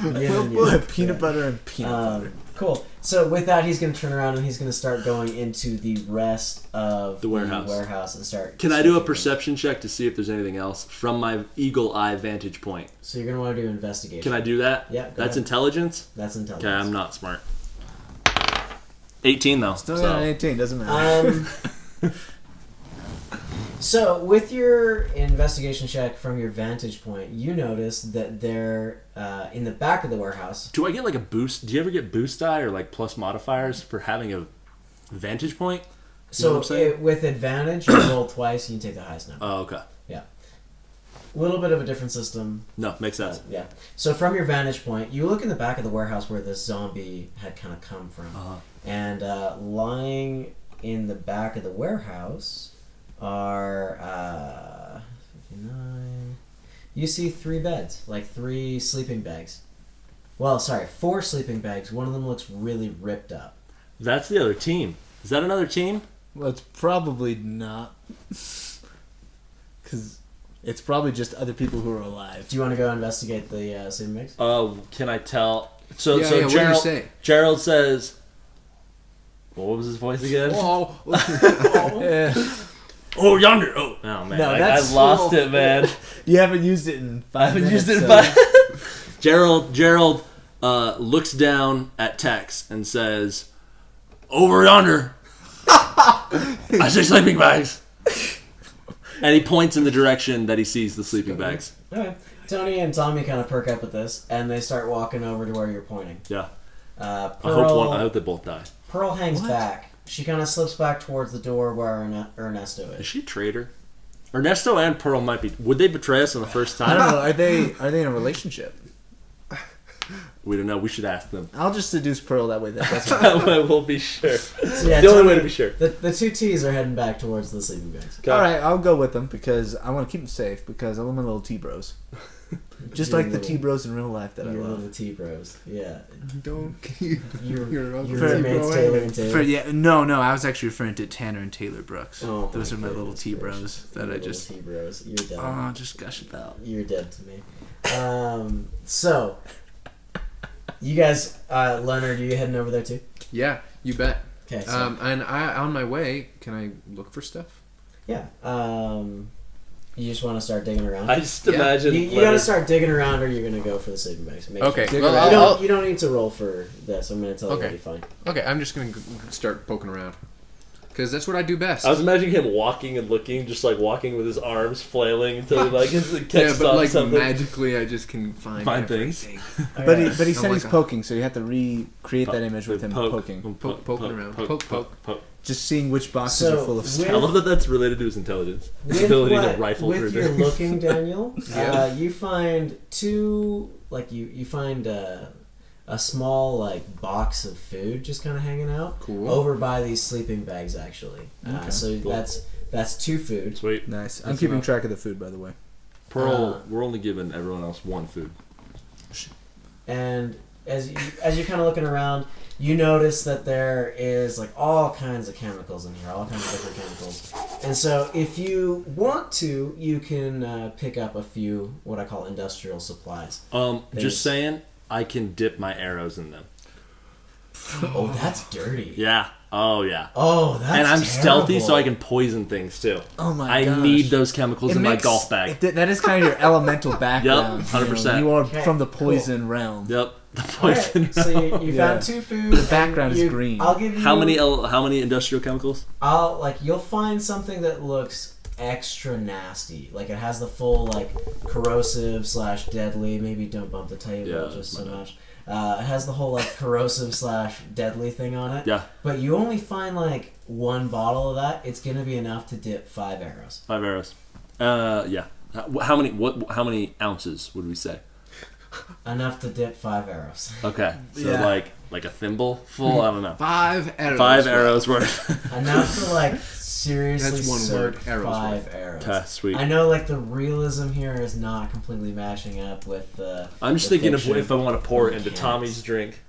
Yin and yin. Peanut butter and peanut butter. Cool. So with that, he's going to turn around and he's going to start going into the rest of The warehouse. and start. Can I do a perception check to see if there's anything else from my eagle eye vantage point? So you're going to want to do investigation. Can I do that? Yeah. That's ahead. intelligence? That's intelligence. Okay, I'm not smart. 18 though. Still So. got an 18, doesn't matter. So with your investigation check from your vantage point, you notice that they're in the back of the warehouse. Do I get like a boost? Do you ever get boost die or like plus modifiers for having a vantage point? You know So what I'm saying? with advantage, you roll twice. You can take the highest number. Oh, okay. A little bit of a different system. No, makes sense. Yeah. So from your vantage point, you look in the back of the warehouse where this zombie had kind of come from, and lying in the back of the warehouse are 59. You see 3 beds, like 3 sleeping bags. Well, sorry, 4 sleeping bags. One of them looks really ripped up. That's the other team. Is that another team? Well, it's probably not. Because it's probably just other people who are alive. Do you want to go investigate the sleeping bags? Can I tell? So Yeah, what do you say? Gerald says. What was his voice again? Yeah. Oh, yonder. Oh, man. No, I that's lost it, man. You haven't used it in 5 I haven't minutes. used it in so- 5. Gerald looks down at Tex and says, "Over yonder." I say sleeping bags. And he points in the direction that he sees the sleeping bags. Okay. Tony and Tommy kind of perk up at this, and they start walking over to where you're pointing. Yeah. Pearl, I hope they both die. Pearl hangs back. She kind of slips back towards the door where Ernesto Is is. she a traitor? Ernesto and Pearl might be. Would they betray us on the first I time? don't know. Are they in a relationship? We don't know. We should ask them. I'll just seduce Pearl that way. That doesn't. That way we'll be sure. So yeah, The only Tony- way to be sure. The 2 T's are heading back towards the sleeping bags. Okay. All right, I'll go with them because I want to keep them safe because I love my little T-bros. Just Your like the little- T-bros in real life that I Your love. little T bros. Yeah. Don't keep Your your your For- roommates Taylor and Taylor. No, I was actually referring to Tanner and Taylor Brooks. Oh, Those are my little goodness T-bros gracious. that Your I little just T-bros. You're dead. just gush about. You're dead to me. So, you guys, Leonard, are you heading over there too? Yeah, you bet. Okay. So, And on my way, can I look for stuff? yeah. You just want to start digging around? I just imagine You got to start digging around, or you're going to go for the sleeping bags. Make Okay. Sure. Well, You don't need to roll for this. I'm going to tell you Okay. what you find. Okay, I'm just gonna start poking around because that's what I do best. I was imagining him walking and looking, just like walking with his arms flailing until he like catches yeah, but on like something. magically, I just can find things. everything. But he said I'm he's like poking, so you have to recreate that image with him poking. Poking around. Poke. Just seeing which boxes are full of stuff. I love that that's related to his intelligence. His With ability what- to rifle with through your things. looking, Daniel, Yeah. you find two, like you find a small like box of food just kind of hanging out Cool. over by these sleeping bags actually. Okay. So Cool. that's 2 food. Sweet. Nice. I'm That's keeping enough. track of the food, by the way. Pearl, we're only giving everyone else 1 food. And as you're kind of looking around, you notice that there is like all kinds of chemicals in here, all kinds of different chemicals. And so if you want to, you can pick up a few what I call industrial supplies. Just saying, I can dip my arrows in them. Oh, that's dirty. Yeah. Oh yeah. Oh, that's And I'm stealthy, terrible. so I can poison things too. Oh my I gosh. need those chemicals It in my makes- golf bag. That is kind of your elemental background. 100%. You are Okay, from the cool. poison realm. Yep. The All right, poison. so you Yeah. found 2 food. The background and is green. I'll give you How many industrial chemicals? you'll find something that looks extra nasty. Like it has the full like corrosive / deadly. Maybe don't bump the table Yeah, just so my bad. much. It has the whole like corrosive / deadly thing on it. Yeah. But you only find like 1 bottle of that. It's gonna be enough to dip 5 arrows. 5 arrows. Yeah. How many ounces would we say? Enough to dip 5 arrows. Okay. So Yeah. like a thimble full. I don't know. 5 arrows. 5 arrows worth. Enough to like seriously That's one soak word, arrows 5 arrows. Okay, sweet. I know like the realism here is not completely matching up with the. I'm just the thinking of fiction. if I want to pour it into Mechanics. Tommy's drink.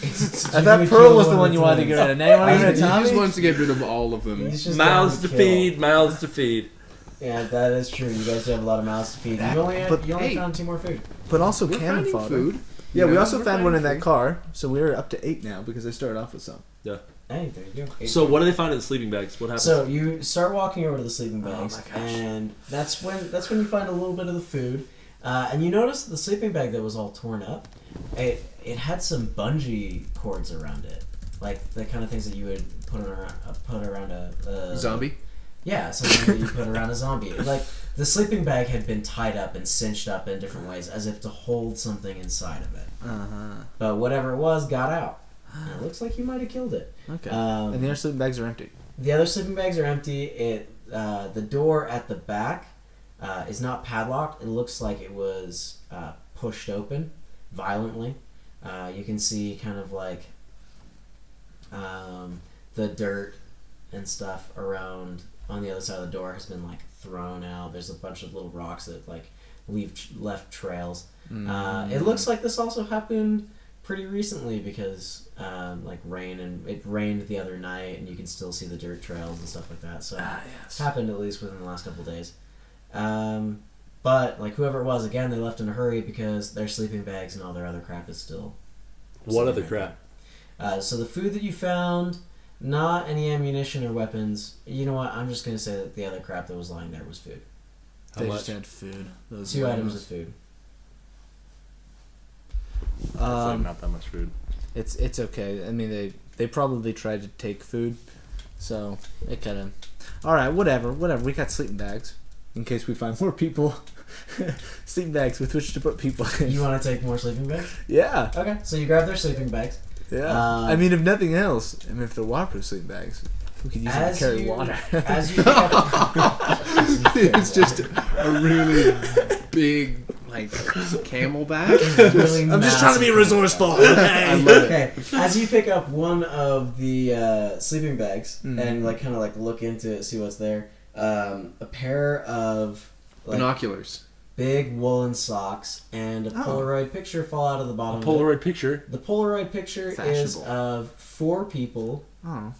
I thought Pearl was the one you wanted to get rid of. Now you want to He get rid of Tommy? just wants to get rid of all of them. He's just Mouths down to kill. feed, mouths to feed. Yeah, that is true. You guys do have a lot of mouths to feed. That- You only but you hey. found 2 more food. But also We're cannon finding fodder. food. Yeah, You we know, also we're found one in finding that food. car, so we're up to 8 now because I started off with some. Hey, there you go. 8 So what do they find in the sleeping bags? What happens? So you start walking over to the sleeping bags, my gosh. and that's when you find a little bit of the food, and you notice the sleeping bag that was all torn up. It had some bungee cords around it, like the kind of things that you would put around a Zombie? Yeah, something that you put around a zombie. Like the sleeping bag had been tied up and cinched up in different ways, as if to hold something inside of it. But whatever it was got out. And it looks like you might have killed it. Okay. Um, And the other sleeping bags are empty. The other sleeping bags are empty. The door at the back is not padlocked. It looks like it was pushed open violently. You can see kind of like the dirt and stuff around on the other side of the door has been like thrown out. There's a bunch of little rocks that like left trails. It looks like this also happened pretty recently because like rain, and it rained the other night, and you can still see the dirt trails and stuff like that. So it's happened at least within the last couple of days. But like whoever it was, again, they left in a hurry because their sleeping bags and all their other crap is still. What other sitting crap? there. So the food that you found, not any ammunition or weapons. You know what? I'm just gonna say that the other crap that was lying there was food. How They much? just had food. Those 2 items items. of food. Not that much food. It's okay. I mean, they probably tried to take food, so it kind of. All right, whatever. We got sleeping bags in case we find more people. Sleeping bags with which to put people in. You want to take more sleeping bags? Yeah, Okay, so you grab their sleeping bags. yeah. I mean, if nothing else, I mean, if they're waterproof sleeping bags, we could use them to carry water. As you pick up, It's just a really big, like, camelback. really I'm just trying to be massive- resourceful. I love it. Okay, as you pick up one of the sleeping bags Mhm. and like kind of like look into it, see what's there, a pair of like Binoculars. big woolen socks and a Polaroid picture fall out of the bottom. of it. Polaroid picture. The Polaroid picture is Fashionable. of 4 people Oh,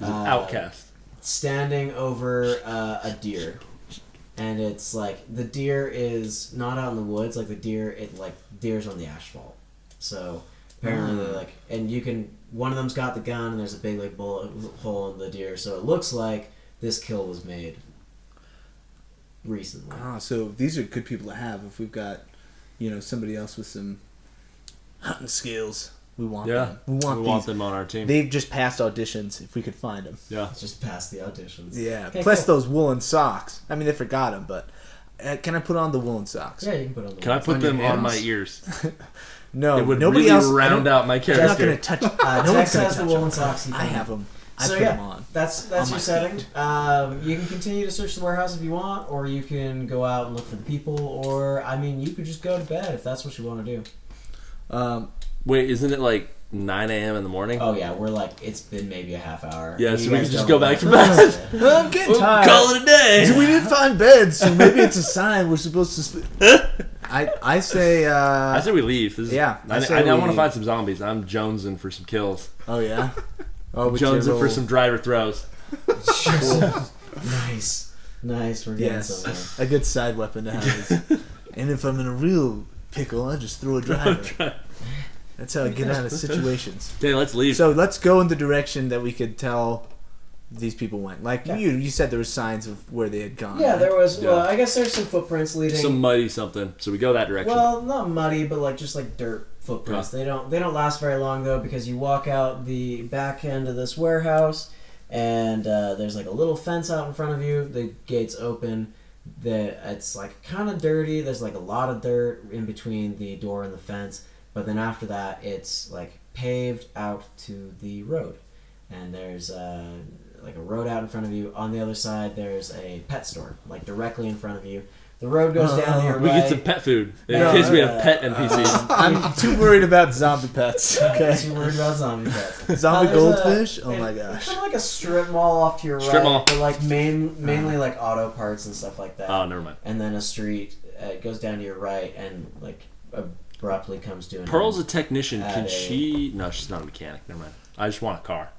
Outcast. standing over a deer, and it's like the deer is not out in the woods. Like the deer, deer's on the asphalt. So apparently, they like, and you can. One of them's got the gun, and there's a big like bullet hole in the deer. So it looks like this kill was made. recently. So these are good people to have if we've got, somebody else with some hunting skills. We want them. We want them on our team. They've just passed auditions if we could find them. Yeah. Just past the auditions. Yeah. Okay, Plus cool. those woolen socks. I mean, they forgot them, but can I put on the woolen socks? Yeah, you can put on the Can I put them on my ears? No. It would nobody really else round out my I'm character. not going to touch. No one's Tex going has to the touch woolen them. socks. You I can- have them. I So put yeah, them on. that's On my your setting. feet. You can continue to search the warehouse if you want, or you can go out and look for the people, or you could just go to bed if that's what you want to do. Wait, isn't it like 9 a.m. in the morning? Oh yeah, we're it's been maybe a half hour. Yeah, You so we guys can just don't go back to bed. bed. I'm getting tired. Call it a day. We didn't find beds, so maybe it's a sign we're supposed to sleep. I say. I say we leave. This is, Yeah, I I say want to we- find some zombies. I'm jonesing for some kills. Oh yeah. Oh, with Jonesing your for some driver throws. Nice. We're getting Yes, somewhere. a good side weapon to have. Is, and if I'm in a real pickle, I just throw a driver. That's how I get out of situations. Okay, let's leave. So let's go in the direction that we could tell these people went. Like you said, there were signs of where they had gone. Yeah, there was. Yeah. Well, I guess there's some footprints leading. Some muddy something. So we go that direction. Well, not muddy, but just dirt footprints. Yeah. They don't last very long though, because you walk out the back end of this warehouse, and there's a little fence out in front of you. The gate's open. It's kind of dirty. There's a lot of dirt in between the door and the fence. But then after that, it's paved out to the road, and there's a road out in front of you. On the other side, there's a pet store, directly in front of you. The road goes down to your we right. get some pet food in case we have pet NPCs. I'm too worried about zombie pets. Okay. Too worried about zombie pets. Zombie There's goldfish? Oh my gosh. It's kind of a strip mall off to your Strip right, mall. but mainly auto parts and stuff like that. Oh, never mind. And then a street goes down to your right and abruptly comes to an Pearl's a end. technician. Can At she? No, she's not a mechanic. Never mind. I just want a car.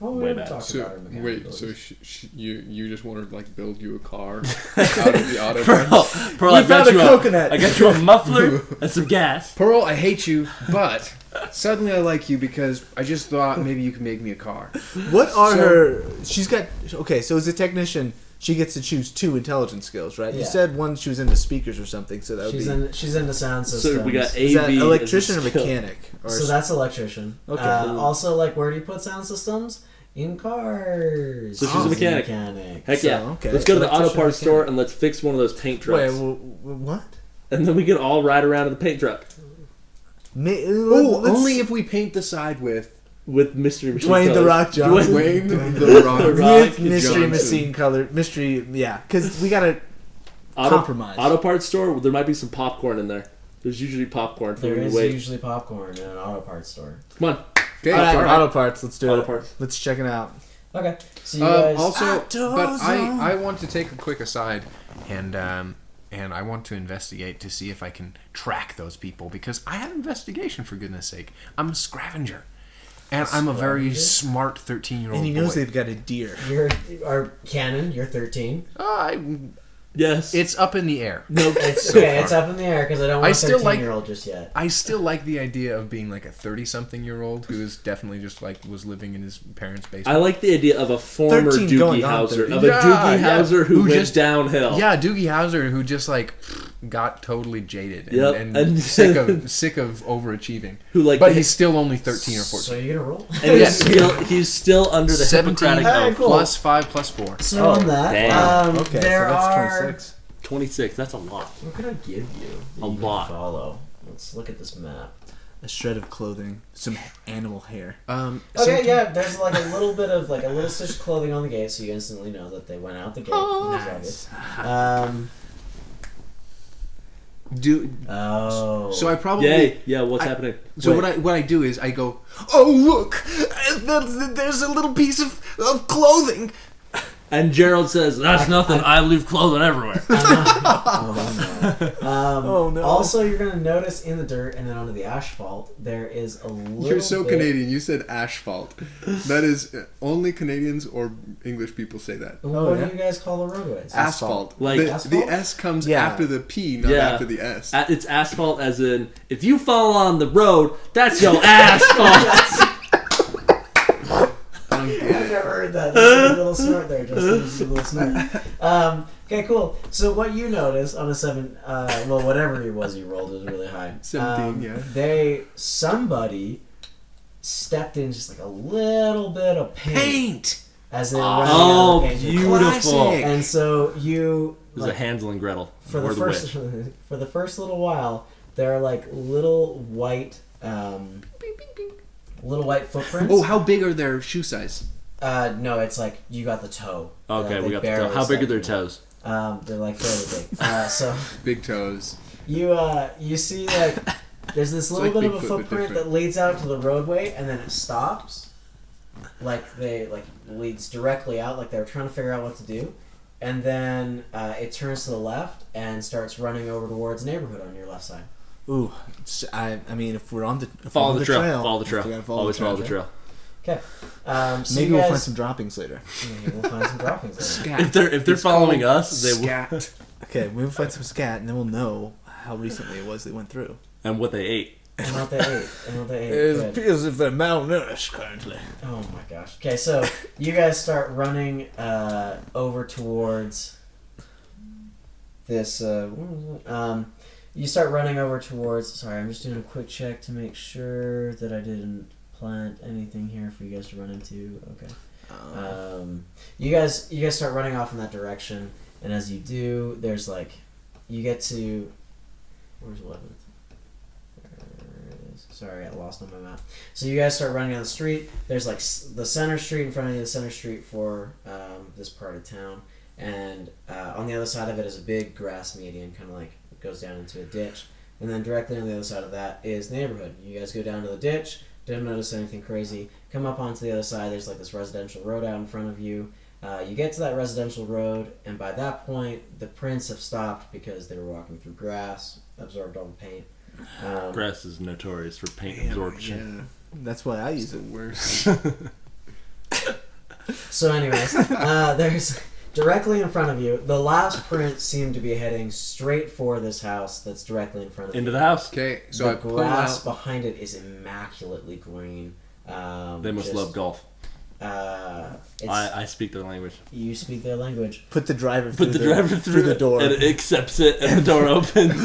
Well, we way haven't back. talked about her mechanical Wait, so abilities. you just want to build you a car out of the auto Pearl, parts? Pearl, We I got found you a coconut. I got you a muffler and some gas. Pearl, I hate you, but suddenly I like you because I just thought maybe you could make me a car. What are So- her? She's got. Okay, so as a technician, she gets to choose 2 intelligence skills, right? You Yeah. said one she was into speakers or something, so that would She's into sound systems. So we got Is that AV as a electrician or skill. mechanic? Or So that's electrician. Okay. Also, where do you put sound systems? In cars. So she's a mechanic. Heck yeah. So, okay. Let's go to the auto Electrician, parts mechanic. store and let's fix one of those paint trucks. Wait, what? And then we can all ride around in the paint truck Oh, only if we paint the side with with Mystery Machine Dwayne the colors. Rock Johnson. Dwayne the Rock With mystery Johnson. machine color, mystery, yeah, because we gotta compromise. Auto parts store, there might be some popcorn in there. There's usually popcorn for There when is you wait. usually popcorn in an auto parts store. Come on. Okay, All right, all right. auto parts. Let's do Auto it. parts. Let's check it out. Okay. So you guys. Also, Outdoor but zone. I want to take a quick aside and I want to investigate to see if I can track those people because I have investigation for goodness sake. I'm a scavenger. And I'm a very smart 13-year-old And he boy. knows they've got a deer. You're our canon. You're 13. Yes. It's up in the air. no. It's So okay. far. It's up in the air because I don't want I a still 13-year-old just yet. I still like the idea of being like a 30-something-year-old who is definitely just was living in his parents' basement. I like the idea of a former 13 Doogie going on Howser, 30. of a Yeah, Doogie yeah. Howser who went just- downhill. Yeah, Doogie Howser who just got totally jaded and, Yep, and and- sick of overachieving. Who But he's still only 13 or 14. So you're gonna roll. and he's still under the 17 Hippocratic Alright, oath. cool. plus 5 plus 4. So Oh, on that, damn. Okay, there so that's are. 26. 26. That's a lot. What can I give you? that A you can lot. Follow. Let's look at this map. A shred of clothing, some animal hair. Okay, yeah, there's a little bit of a little stitch of clothing on the gate, so you instantly know that they went out the gate. Oh, which is nice. obvious. Oh. So I probably Yay. Yeah, what's happening? So Wait. what I do is I go, oh look, there's a little piece of clothing. And Gerald says, that's nothing. I leave clothing everywhere. Oh, no. Also, you're gonna notice in the dirt and then onto the asphalt there is a little. You're so bit- Canadian. You said asphalt. That is only Canadians or English people say that. What Oh, do yeah? you guys call the roadways? Asphalt. Like- the Asphalt? S comes Yeah. after the P, not Yeah. after the S. It's asphalt as in, if you fall on the road, that's your asphalt. I don't get I've it. never heard that. There's a little snort there, Justin. Just a little snort. Okay, cool. So what you notice on a 7, whatever it was you rolled was really high. 17, yeah. Somebody stepped in just like a little bit of paint. As they were running Oh, out of paint. beautiful. Classic. And so you... It was a Hansel and Gretel. For or the first witch. for the first little while, there are like little white footprints. Oh, how big are their shoe size? No, it's like you got the toe. Okay, They we got the toe. barely How big are step their in. toes? They're like fairly big. So Big toes. you see like there's this little like bit of a Bigfoot, but footprint different. that leads out to the roadway, and then it stops. Leads directly out, like they were trying to figure out what to do, and then it turns to the left and starts running over towards the neighborhood on your left side. Ooh, I mean, if we're on the Follow the trail. trail, Always follow the trail. Okay. So maybe you we'll guys, find some droppings later. Maybe we'll find some droppings later. Scat. If they're It's following called us, they will, scat. Okay, we'll find some scat, and then we'll know how recently it was they went through. and what they ate. And what they ate. It Good. appears if they're malnourished currently. Oh my gosh. Okay, so you guys start running over towards this. You start running over towards. Sorry, I'm just doing a quick check to make sure that I didn't plant anything here for you guys to run into. Okay. You guys start running off in that direction, and as you do, there's like, you get to. Where's 11th? Sorry, I lost on my map. So you guys start running down the street. There's like the center street in front of you, the center street for this part of town. And on the other side of it is a big grass median, kind of like it goes down into a ditch. And then directly on the other side of that is the neighborhood. You guys go down to the ditch, don't notice anything crazy. Come up onto the other side, there's like this residential road out in front of you. You get to that residential road, and by that point, the prints have stopped because they were walking through grass, absorbed all the paint. Grass is notorious for paint absorption. Yeah. That's why I use it. Worse. So anyways, there's directly in front of you, the last print seemed to be heading straight for this house that's directly in front of Into you. the house. Okay, so The I pull grass out. behind it is immaculately green. They must love golf. It's, I speak their language. you speak their language. Put the driver Put the driver through the door. and it accepts it, and the door opens.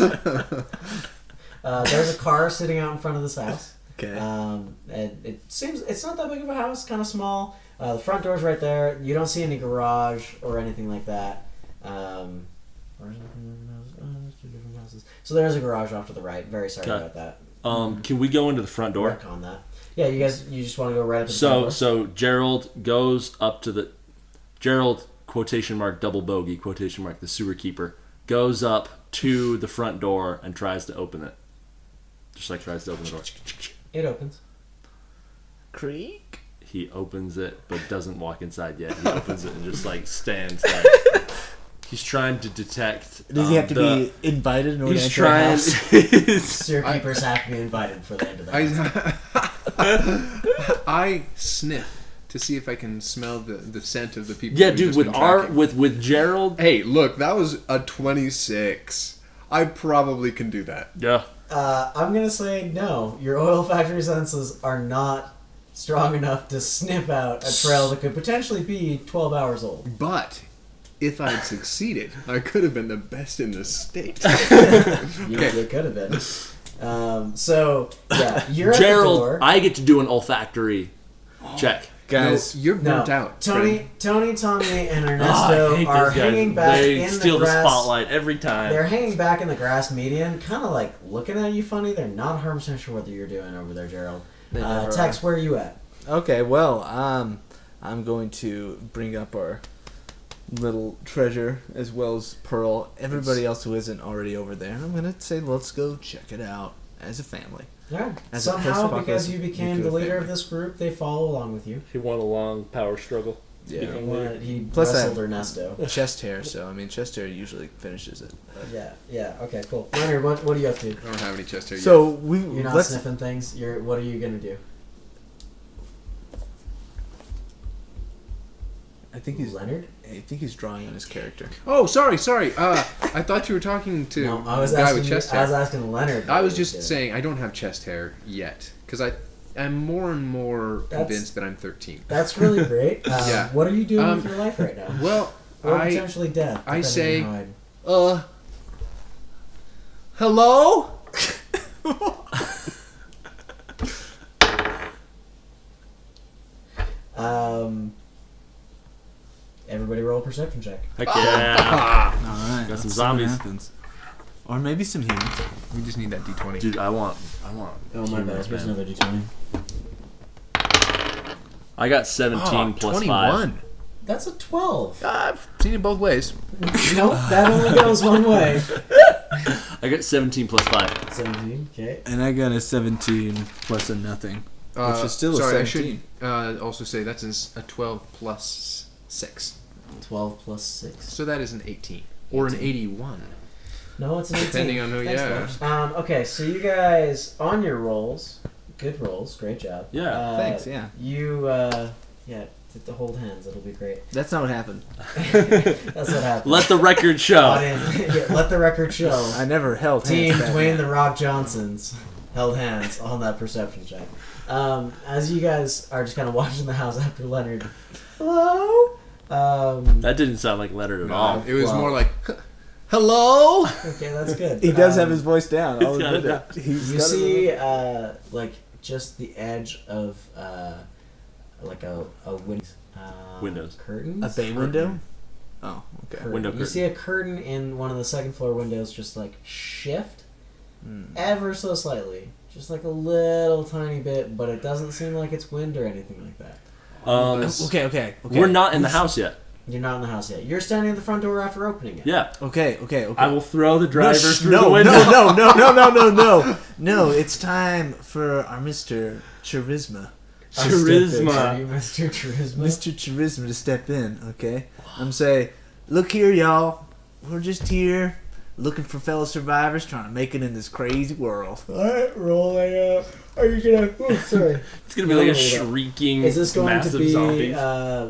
There's a car sitting out in front of this house. Okay. And it seems it's not that big of a house, kind of small. The front door's right there. You don't see any garage or anything like that. Where's there's 2 different houses. So there's a garage off to the right. Very sorry Okay. about that. Can we go into the front door? Work on that. Yeah, you just want to go right up to the front door? So Gerald goes up to the Gerald quotation mark double bogey quotation mark the sewer keeper goes up to the front door and tries to open it. Just like tries to open the door. It opens. Creak. He opens it but doesn't walk inside yet. He opens it and just like stands there. He's trying to detect. Does he have to be invited in order to He's enter trying. a house? Sewer keepers have to be invited for the end of the house. I sniff to see if I can smell the scent of the people. Yeah, we've dude. just With been our tracking. with Gerald. Hey, look, that was a 26. I probably can do that. Yeah. I'm gonna say no. Your olfactory senses are not strong enough to sniff out a trail that could potentially be 12 hours old. But if I'd succeeded, I could have been the best in the state. You could have been. So yeah, you're at the Gerald, door. I get to do an olfactory check. Guys, No, you're burnt out. Tommy, Tommy, and Oh, I Ernesto hate are those guys. hanging back They in steal the the grass. spotlight every time. They're hanging back in the grass median, kind of like looking at you funny. They're not 100% sure what you're doing over there, Gerald. Tex, where are you at? okay, well, I'm going to bring up our little treasure as well as Pearl. Everybody else who isn't already over there, I'm going to say let's go check it out as a family. Yeah. As a Somehow, post-apocalyptic because you became the nuclear leader of family. this group, they follow along with you. He won a long power struggle. Yeah. He Plus wrestled I- Ernesto. Chest hair, so I mean, chest hair usually finishes it. Yeah. Okay, cool. Leonard, what are you up to? I don't have any chest hair yet. So we You're not let's sniffing things. What are you gonna do? I think he's Leonard. I think he's drawing on his character. Oh, sorry. I thought you were talking to No, I was the guy asking. with chest I was hair. asking Leonard. I was what he just did. saying I don't have chest hair yet because I I'm more and more That's- convinced that I'm 13. That's really great. Yeah. What are you doing with your life right now? Well, Or potentially death. I depending say- on how Hello? Everybody roll a perception check. Heck yeah. All right. Got some let's see what zombies. happens. Or maybe some humans. We just need that D20. Dude, I want. Oh my bad. There's another d20. I got 17 plus 5. That's a 12. I've seen it both ways. Nope, that only goes one way. I got 17 plus 5. 17, okay. And I got a 17 plus a nothing. Which is still a sorry, 17. I should also say that's a 12 plus 6. 12 plus 6. So that is an 18. Or an 81. No, it's an 18. Depending on who, Thanks, yeah. folks. Okay, so you guys, on your rolls, good rolls, great job. Yeah. Thanks, yeah. You, to hold hands, it'll be great. That's not what happened. That's what happened. Let the record show. Audience, yeah, let the record show. I never held Team hands back Dwayne then. The Rock Johnsons held hands on that perception check. As you guys are just kind of watching the house after Leonard, hello? That didn't sound like Leonard at all. It was Wow. more like, hello? Okay, that's good. He does have his voice down. I'll He's got admit it it. He's You got it see, like, just the edge of, like a Windows. curtains? a bay window? Oh, okay. Curtain. Window You curtain. see a curtain in one of the second floor windows just, like, shift Hmm. ever so slightly. Just, like, a little tiny bit, but it doesn't seem like it's wind or anything like that. Okay. We're not in the house yet. You're not in the house yet. You're standing at the front door after opening it. Yeah. Okay. I will throw the driver through no, the window. No. No, it's time for our Mr. Charisma. Charisma. Are you Mr. Charisma? Mr. Charisma to step in, okay? I'm saying, look here, y'all. We're just here looking for fellow survivors trying to make it in this crazy world. Alright, rolling up. Are you gonna... Oh, sorry. It's gonna be like a No. shrieking, Is this going massive to be, zombies.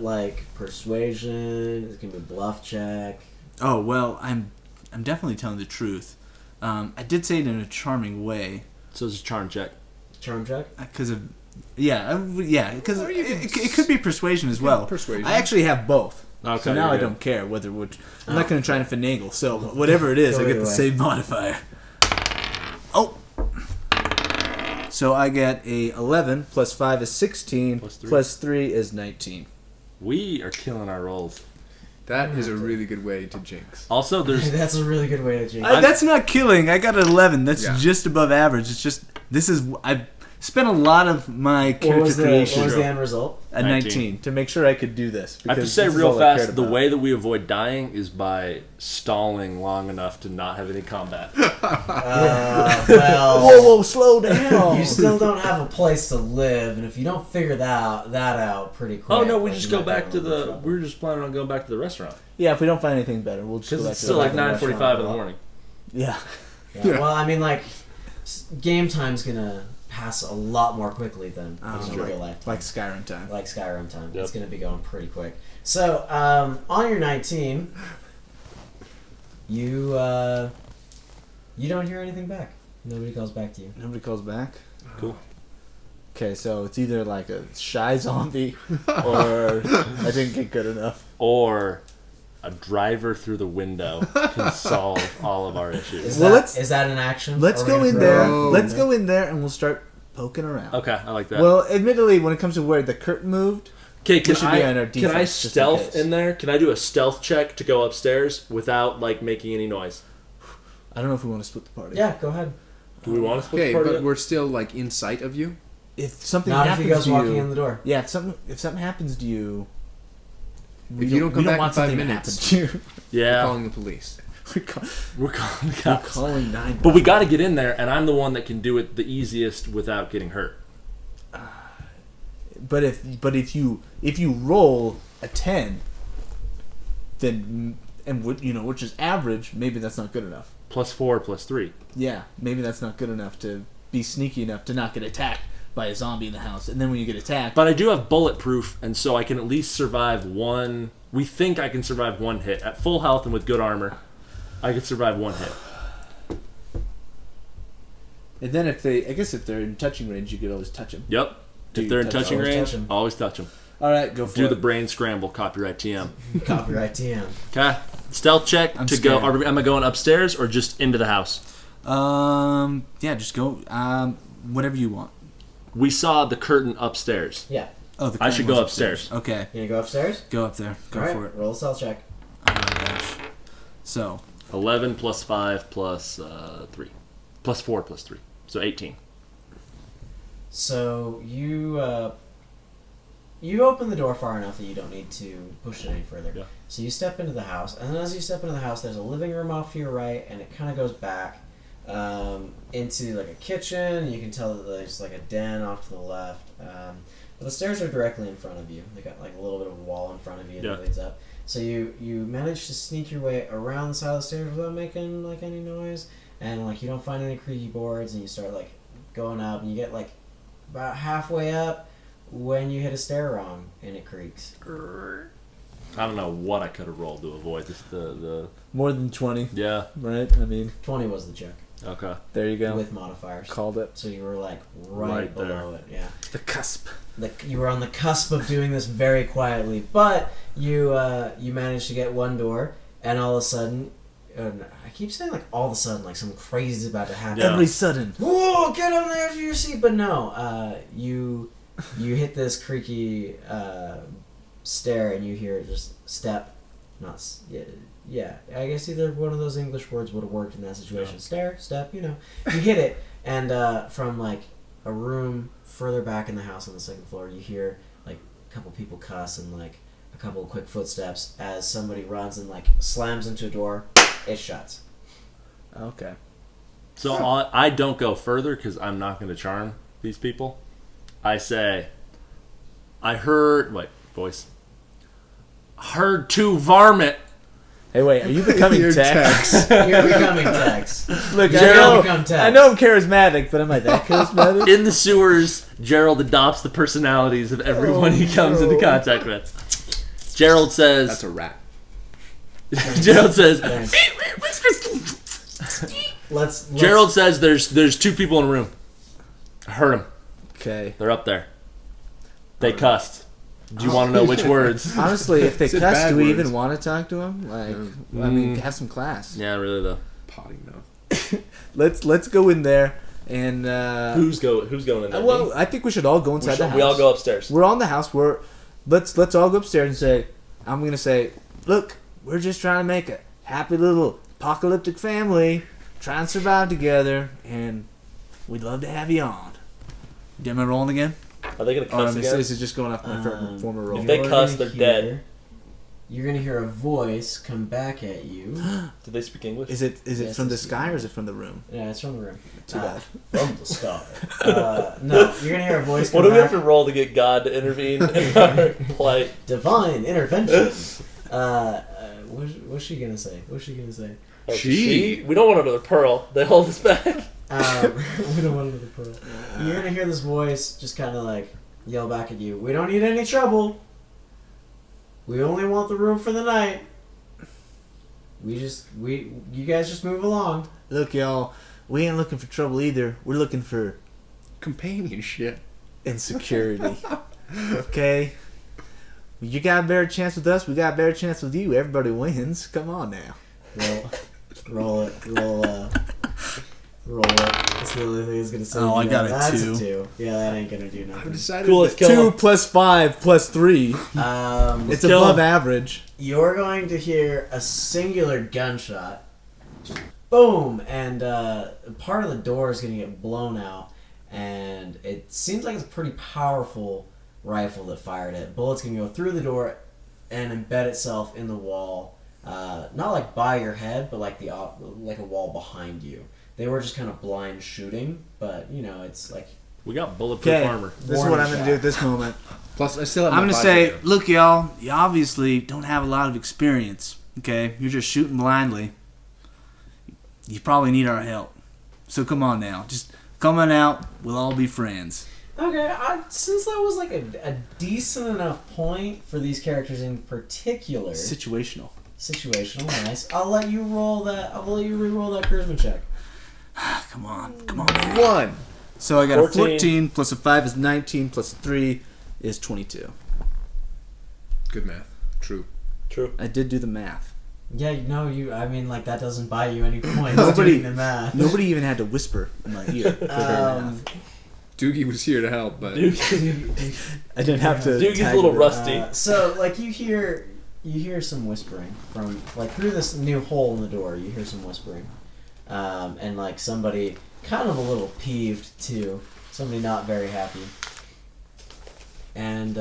like, persuasion? Is it gonna be bluff check? Oh, well, I'm definitely telling the truth. I did say it in a charming way. So it's a charm check. Charm check? Because of... because Or you can it could be persuasion as well. persuasion. I actually have both. Okay, So now you're I good. don't care whether which. I'm not going to try and finagle. So whatever it is, Go I get either the way. same modifier. Oh. So I get a 11 plus 5 is 16 Plus 3. 3 is 19. We are killing our rolls. That is a really good way to jinx. Also, there's That's a really good way to jinx. That's not killing. I got an 11. That's Yeah. just above average. It's just I spent a lot of my What character was creation the end result? at 19 to make sure I could do this. I have to because say this is real all I cared fast, the about. way that we avoid dying is by stalling long enough to not have any combat. Well... Whoa, slow down. You still don't have a place to live, and if you don't figure that out pretty quick... Oh no, we like, just you go might be back to in a little the. trouble. We were just planning on going back to the restaurant Yeah, if we don't find anything better, we'll just go because back it's to still the like back to the 9:45 in the restaurant. morning. Yeah. Yeah, well, I mean, like, game time's gonna pass a lot more quickly than in real life. Like Skyrim time. Like Skyrim time. Yep. It's gonna be going pretty quick. So, on your 19, you don't hear anything back. Nobody calls back to you. Nobody calls back? Cool. Okay, so it's either like a shy zombie or I didn't get good enough. Or a driver through the window can solve all of our issues. Is, Well, that, is that an action? Let's Or we're go gonna in throw there. it out? Let's go in there and we'll start poking around. Okay, I like that. Well, admittedly, when it comes to where the curtain moved, Okay, can should be on our I defense, just in stealth case. in there? Can I do a stealth check to go upstairs without like making any noise? I don't know if we want to split the party. Yeah, go ahead. Do we want to split Okay, the party? but up? we're still like in sight of you. If something Not if happens he goes to walking you, in the door. yeah, if something happens to you, If you don't come we back in want 5 something minutes, to happen to you. we're Yeah, calling the police. We're calling we're calling the we're cops. calling 911. But we got to get in there, and I'm the one that can do it the easiest without getting hurt. But if you roll a 10, then which is average, maybe that's not good enough. +4, +3. Yeah, maybe that's not good enough to be sneaky enough to not get attacked by a zombie in the house. And then when you get attacked, But I do have bulletproof, and so I can at least survive one. We think I can survive one hit at full health and with good armor. I could survive one hit. And then if they're in touching range, you could always touch them. Yep. Do If you they're in touch touching always range, touch 'em. always touch them. All right, go for Do it. the brain scramble. Copyright TM. Copyright TM. Okay. Stealth check I'm to go. scared. Am I going upstairs or just into the house? Yeah, just go. Whatever you want. We saw the curtain upstairs. Yeah. Oh, the I should curtain go was upstairs. Okay, You gonna go upstairs? go up there. Go All right. for it. Roll a stealth check. Oh my gosh. So 11 plus 5 plus 3. Plus 4 plus 3. So 18. So you open the door far enough that you don't need to push it any further. Yeah. So you step into the house, and then as you step into the house, there's a living room off to your right, and it kind of goes back into like a kitchen. You can tell that there's like a den off to the left. But the stairs are directly in front of you. They got like a little bit of a wall in front of you Yeah. that leads up. So you manage to sneak your way around the side of the stairs without making like any noise, and like you don't find any creaky boards, and you start like going up, and you get like about halfway up when you hit a stair wrong and it creaks. I don't know what I could have rolled to avoid this. The more than 20, yeah. right? I mean, 20 was the check Okay. there you go. with modifiers. Called it. So you were like right Right there. below it. Yeah. The cusp. You were on the cusp of doing this very quietly, but you managed to get one door, and all of a sudden, I keep saying like all of a sudden, like something crazy is about to happen. Yeah. Every sudden. Whoa! Get on the edge of your seat, but no. You hit this creaky stair, and you hear just step, not yeah. I guess either one of those English words would have worked in that situation. Stair, step. You hit it, and from like a room further back in the house on the second floor, you hear like a couple people cuss and like a couple of quick footsteps as somebody runs and like slams into a door. It shuts. Okay. So I don't go further because I'm not going to charm these people. I say, I heard... Wait, voice. Heard 2 varmint. Hey, wait, are you becoming Tex? You're becoming Tex. Look, Gerald become Tex. I know I'm charismatic, but am I that charismatic? In the sewers, Gerald adopts the personalities of everyone he comes into contact with. Gerald says... That's a rat. Gerald says... Let's Gerald says there's 2 people in a room. I heard them. Okay. They're up there. They cussed. Do you want to know which words? Honestly, if they Said cuss, bad do we words. even want to talk to them? Like, I mean, have some class. Yeah, really though. Potty mouth. Let's go in there and. Who's going in there? Well, Me? I think we should all go inside the house. We all go upstairs. We're on the house. Let's all go upstairs and say. I'm gonna say, look, we're just trying to make a happy little apocalyptic family, try and survive together, and we'd love to have you on. Am I rolling again? Are they gonna Or cuss is again? it just going off my former roll? If they You're cuss, gonna they're dead. You're gonna hear a voice come back at you. Do they speak English? Is it Yes, from the it's sky or is it from the room? Yeah, it's from the room. Too bad. From the sky. No, you're gonna hear a voice come What do we back. have to roll to get God to intervene in our plight? Divine intervention. What's she gonna say? What's she gonna say? Oh, she? We don't want another pearl. They hold us back. We don't want another pearl. You're gonna hear this voice just kind of like yell back at you. We don't need any trouble. We only want the room for the night. You guys just move along. Look, y'all, we ain't looking for trouble either. We're looking for Companionship. insecurity. Okay? You got a better chance with us, we got a better chance with you. Everybody wins. Come on now. Roll it. That's the only thing he's gonna say. Oh, I got a that's 2. A 2. Yeah, that ain't gonna do I've nothing. decided Cool, that let's kill 2 him. plus 5 plus 3. It's kill above him. average. You're going to hear a singular gunshot. Just boom! And part of the door is going to get blown out. And it seems like it's a pretty powerful rifle that fired it. Bullet's going to go through the door and embed itself in the wall. Not like by your head, but like like a wall behind you. They were just kind of blind shooting, but it's like... We got bulletproof Okay, armor. this is what I'm going to do at this moment. Plus, I still have I'm my going to say, bicep. look, y'all, you obviously don't have a lot of experience, okay? You're just shooting blindly. You probably need our help. So come on now. Just come on out. We'll all be friends. Okay, since that was like a decent enough point for these characters in particular... Situational. Situational, nice. I'll let you roll that. I'll let you re-roll that charisma check. Come on, baby. 1. So I got 14. a 14 plus a 5 is 19 plus a 3 is 22. Good math. True. True. I did do the math. Yeah, no, I mean, like, that doesn't buy you any points. Nobody- doing the math. Nobody even had to whisper in my ear for their math. Doogie was here to help, but I didn't have to. Doogie's tag a little it. rusty. So, like, you hear some whispering from, like, through this new hole in the door. You hear some whispering, and like somebody kind of a little peeved too. Somebody not very happy. And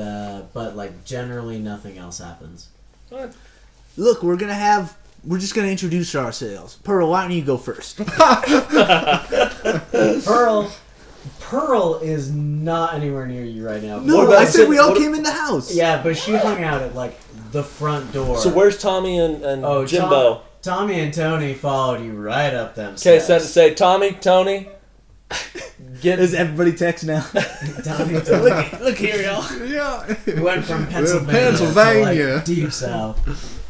but like generally nothing else happens. What? Look, we're just gonna introduce ourselves. Pearl, why don't you go first? Pearl is not anywhere near you right now. No, I said we all came in the house. Yeah, but she hung out at like the front door. So where's Tommy and Jimbo? Tommy and Tony followed you right up them Okay, steps. say Tommy, Tony. Is everybody text now? Tommy, Tony. Look here, y'all. yeah. We went from Pennsylvania, Pennsylvania. to like deep south.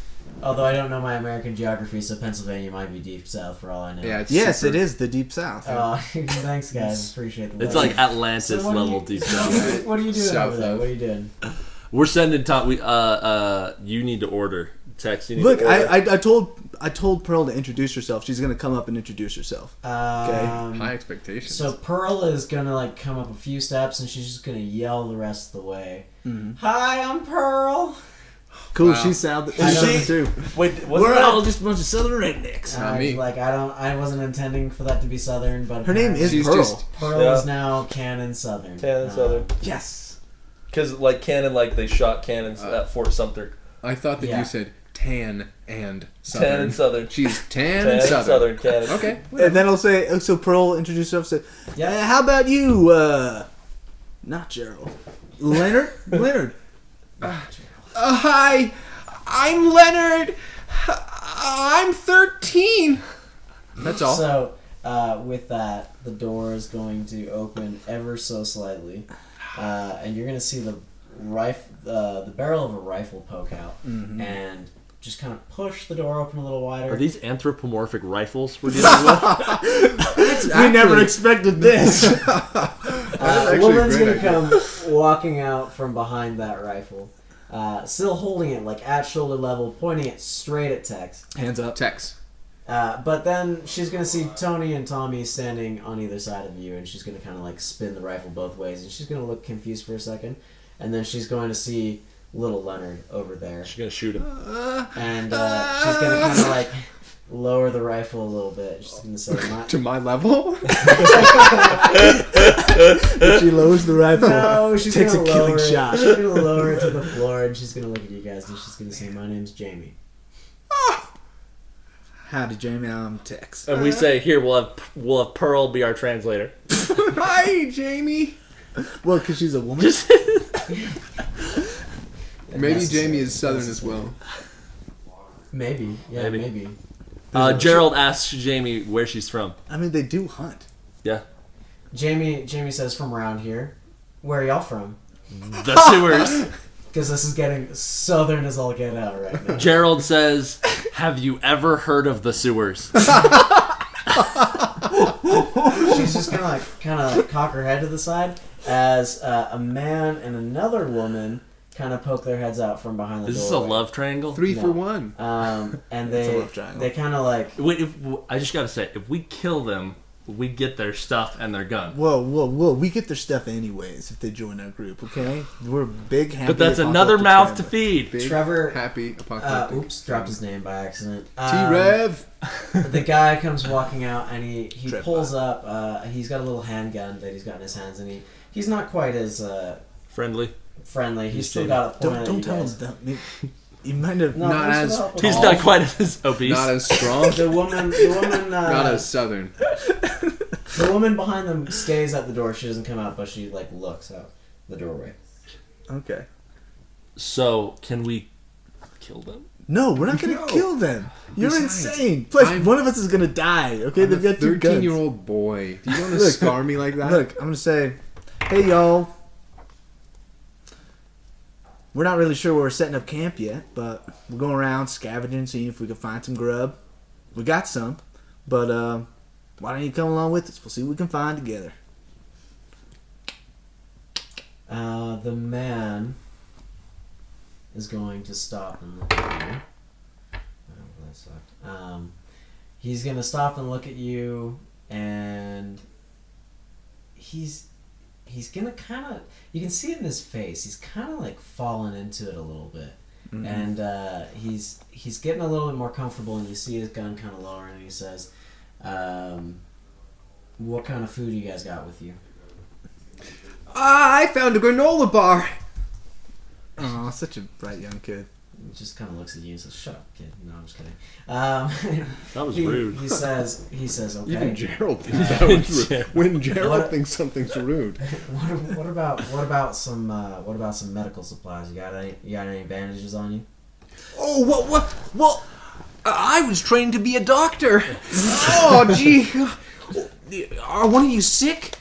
Although I don't know my American geography, so Pennsylvania might be deep south for all I know. Yeah, it's Yes, super- it is the deep south. Thanks, guys. Appreciate the It's love. like Atlantis So what are level you- deep south. What are you doing South over there? of- What are you doing? We're sending Tom. You need to order. Text. You need Look, to order. I told Pearl to introduce herself. She's gonna come up and introduce herself. High expectations. So Pearl is gonna like come up a few steps and she's just gonna yell the rest of the way. Mm-hmm. Hi, I'm Pearl. Cool. Wow. She sounded. I don't- She too. Wait, We're all just a bunch of southern rednecks. Not me. Like I wasn't intending for that to be southern, but Her name is She's Pearl. just- Pearl Yeah. is now canon southern. Cannon Southern. Yes. Because like cannon, like they shot cannons at Fort Sumter. I thought that Yeah. you said tan and southern. Tan and Southern. She's tan Tan and southern. Southern cannon. Okay. And then I'll say, so Pearl introduced herself. Said, yeah. How about you? Not Gerald. Leonard. Leonard. Hi, I'm Leonard. I'm 13. That's all. So, with that, the door is going to open ever so slightly, and you're going to see the barrel of a rifle poke out, and just kind of push the door open a little wider. Are these anthropomorphic rifles we're dealing with? We never expected this. A actually a woman's great going to come walking out from behind that rifle, still holding it like at shoulder level, pointing it straight at Tex. Hands up. Tex. But then she's going to see Tony and Tommy standing on either side of you, and she's going to kind of like spin the rifle both ways, and she's going to look confused for a second, and then she's going to see little Leonard over there, She's gonna shoot him. and she's going to kind of like lower the rifle a little bit. She's going to say, To my level? She lowers the rifle. no, she's Takes going a to lower killing it. shot. She's going to lower it to the floor, and she's going to look at you guys, and she's going to say, my name's Jamie. Howdy, Jamie. I'm Tex. And we say, here we'll have Pearl be our translator. Hi, Jamie. Well, because she's a woman. Just Maybe Jamie is southern as well. Maybe. Yeah, Maybe. maybe. Gerald asks Jamie where she's from. I mean, they do hunt. Yeah. Jamie says, from around here. Where are y'all from? The sewers. Because this is getting southern as all get out right now. Gerald says, have you ever heard of the sewers? She's just gonna kind of cock her head to the side as a man and another woman kind of poke their heads out from behind the Is doorway. this a love triangle? 3 No. for 1. And It's a they love triangle. they kind of like Wait, I just gotta say, if we kill them, we get their stuff and their gun. Whoa. We get their stuff anyways if they join our group, okay? We're big, happy. But that's another apocalyptic mouth to family. feed. Big, Trevor- happy, apocalyptic. oops, dropped his name by accident. T-Rev. The guy comes walking out and he Trevor. pulls up. He's got a little handgun that he's got in his hands, and he's not quite as Friendly. friendly. He's He's still safe. got a point at Don't you tell guys. him that. You might have. No, Not thanks for as the help with He's all. not quite as obese. Not as strong. The woman, Not as southern. the woman behind them stays at the door. She doesn't come out, but she like looks out the doorway. Okay. So, can we kill them? No, we're not gonna No. kill them. You're Besides, insane. Plus, I'm- one of us is gonna die. Okay, I'm a they've got 2 guns. 13-year-old boy. Do you want to Look, scar me like that? Look, I'm gonna say, hey y'all. We're not really sure where we're setting up camp yet, but we're going around scavenging, seeing if we can find some grub. We got some, but Why don't you come along with us? We'll see what we can find together. The man is going to stop and look at you. Oh, that sucked. He's going to stop and look at you, and he's going to kind of... You can see it in his face. He's kind of like fallen into it a little bit. Mm-hmm. And he's getting a little bit more comfortable, and you see his gun kind of lowering, and he says, what kind of food you guys got with you? I found a granola bar. Oh, such a bright young kid. He just kind of looks at you and says, "Shut up, kid." No, I'm just kidding. That was rude. He says, "Okay." Even Gerald thinks that was rude. When Gerald thinks something's rude. What about some medical supplies? You got any bandages on you? Oh, what? I was trained to be a doctor. Oh, gee. Are one of you sick?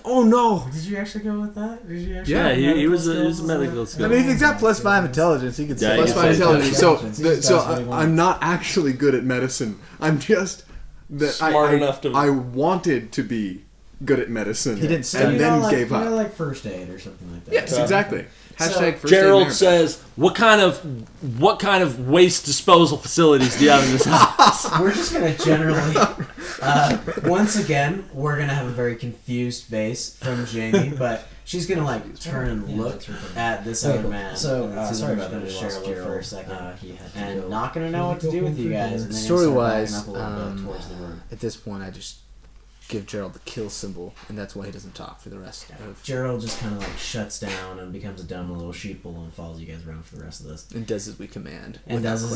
Oh no! Did you actually go with that? Did you actually? Yeah, he was a medical skill. I mean, if he's got +5 intelligence, he could say +5 intelligence. So I'm not actually good at medicine. I'm just that smart enough to. I wanted to be good at medicine. He didn't study. and then gave up. Like first aid or something like that. Yes, exactly. So, #first Gerald says, "What kind of waste disposal facilities do you have in this house?" We're just gonna generally. Once again, we're gonna have a very confused face from Jamie, but she's gonna like turn and look at this other man. So sorry about that. Share Gerald for a second, and not gonna know what to do with you guys. And then Story-wise, up a little bit towards the room. At this point, I just give Gerald the kill symbol, and that's why he doesn't talk for the rest of... Gerald just kind of like shuts down and becomes a dumb little sheeple and follows you guys around for the rest of this. And does as we command. And does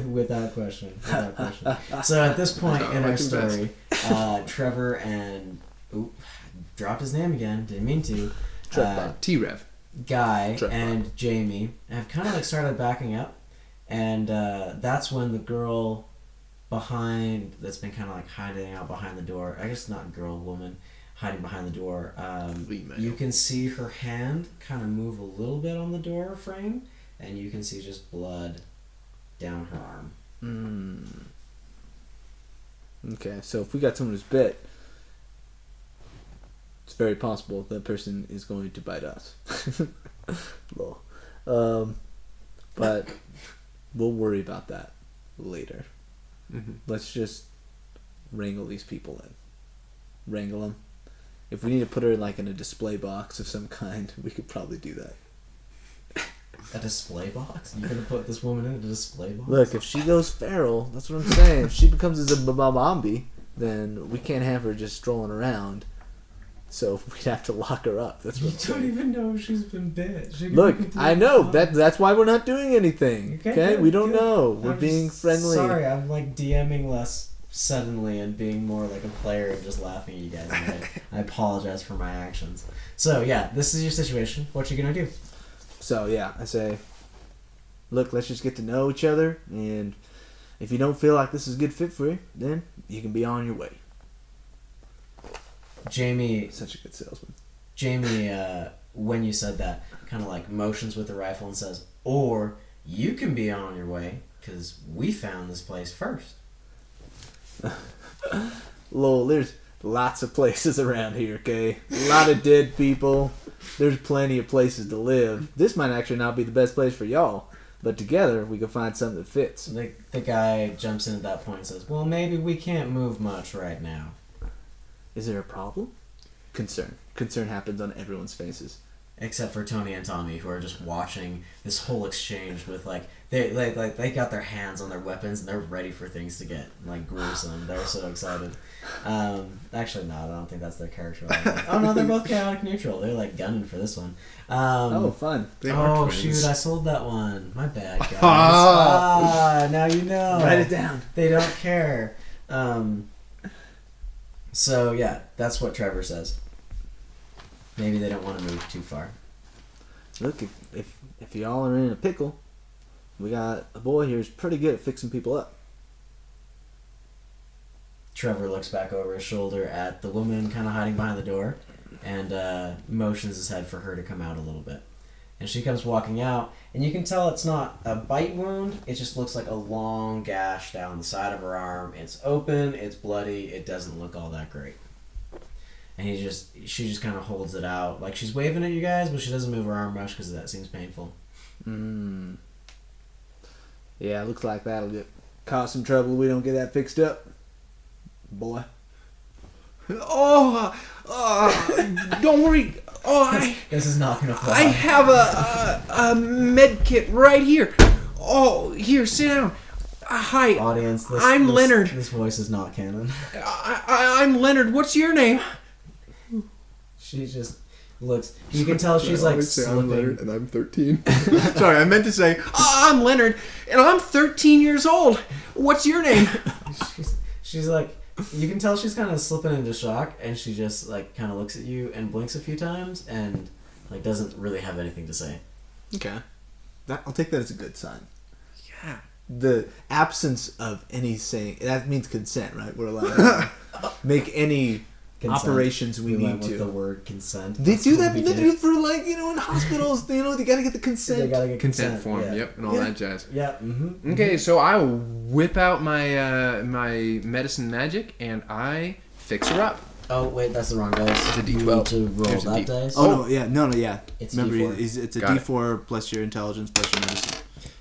without question. So at this point in our story, Trevor and... dropped his name again, didn't mean to. T-Rev. Guy and Jamie have kind of like started backing up, and that's when the girl behind that's been kind of like hiding out behind the door, I guess not girl, woman hiding behind the door, you can see her hand kind of move a little bit on the door frame, and you can see just blood down her arm. Okay, so if we got someone who's bit, it's very possible that person is going to bite us. Lol. But we'll worry about that later. Mm-hmm. Let's just wrangle these people in. Wrangle them. If we need to put her like in a display box of some kind, we could probably do that. A display box? You're gonna put this woman in a display box? Look, if she goes feral, that's what I'm saying. If she becomes a babambi, then we can't have her just strolling around. So we'd have to lock her up. That's what you don't even know if she's been bit. Look, I know that's why we're not doing anything. Okay, we don't know. We're being friendly. Sorry, I'm like DMing less suddenly and being more like a player and just laughing at you guys. I apologize for my actions. So yeah, this is your situation. What you gonna do? So yeah, I say, look, let's just get to know each other, and if you don't feel like this is a good fit for you, then you can be on your way. Jamie, such a good salesman. Jamie, when you said that, kind of like motions with the rifle and says, "Or you can be on your way because we found this place first." Lol, there's lots of places around here. Okay, a lot of dead people. There's plenty of places to live. This might actually not be the best place for y'all, but together we can find something that fits. The guy jumps in at that point and says, "Well, maybe we can't move much right now." Is there a problem? Concern. Concern happens on everyone's faces. Except for Tony and Tommy, who are just watching this whole exchange with they got their hands on their weapons and they're ready for things to get like gruesome. They're so excited. Actually, no, I don't think that's their character. Oh no, they're both chaotic neutral. They're like gunning for this one. Fun. Oh shoot, I sold that one. My bad, guys. Now you know. Write it down. They don't care. So yeah, that's what Trevor says. Maybe they don't want to move too far. Look, if y'all are in a pickle, we got a boy here who's pretty good at fixing people up. Trevor looks back over his shoulder at the woman kind of hiding behind the door and motions his head for her to come out a little bit. And she comes walking out, and you can tell it's not a bite wound. It just looks like a long gash down the side of her arm. It's open, it's bloody, it doesn't look all that great. And she just kind of holds it out. Like, she's waving at you guys, but she doesn't move her arm much because that seems painful. Yeah, looks like that'll cause some trouble. We don't get that fixed up, boy. Don't worry. This is not going to fly. I have a med kit right here. Oh, here, sit down. Hi, Audience, I'm Leonard. This voice is not canon. I'm Leonard. What's your name? She just looks. You can tell she's like slipping. I'm Leonard and I'm 13. Sorry, I meant to say I'm Leonard and I'm 13 years old. What's your name? She's like, you can tell she's kind of slipping into shock, and she just like kind of looks at you and blinks a few times, and like doesn't really have anything to say. Okay, I'll take that as a good sign. Yeah. The absence of any saying that means consent, right? We're allowed to make any operations we need with to. The word consent. They That's do what that. we They did. do it for like in hospitals. They gotta get the consent. They gotta get Consent form. Yeah. Yep, and all that jazz. Yeah. Mm-hmm. Okay, so I whip out my my medicine magic and I fix her up. Oh wait, that's the wrong dice. It's a You D12. need to roll There's a that D- dice. Oh no, yeah. It's Remember, D4. it's a Got it. D4 plus your intelligence plus your medicine.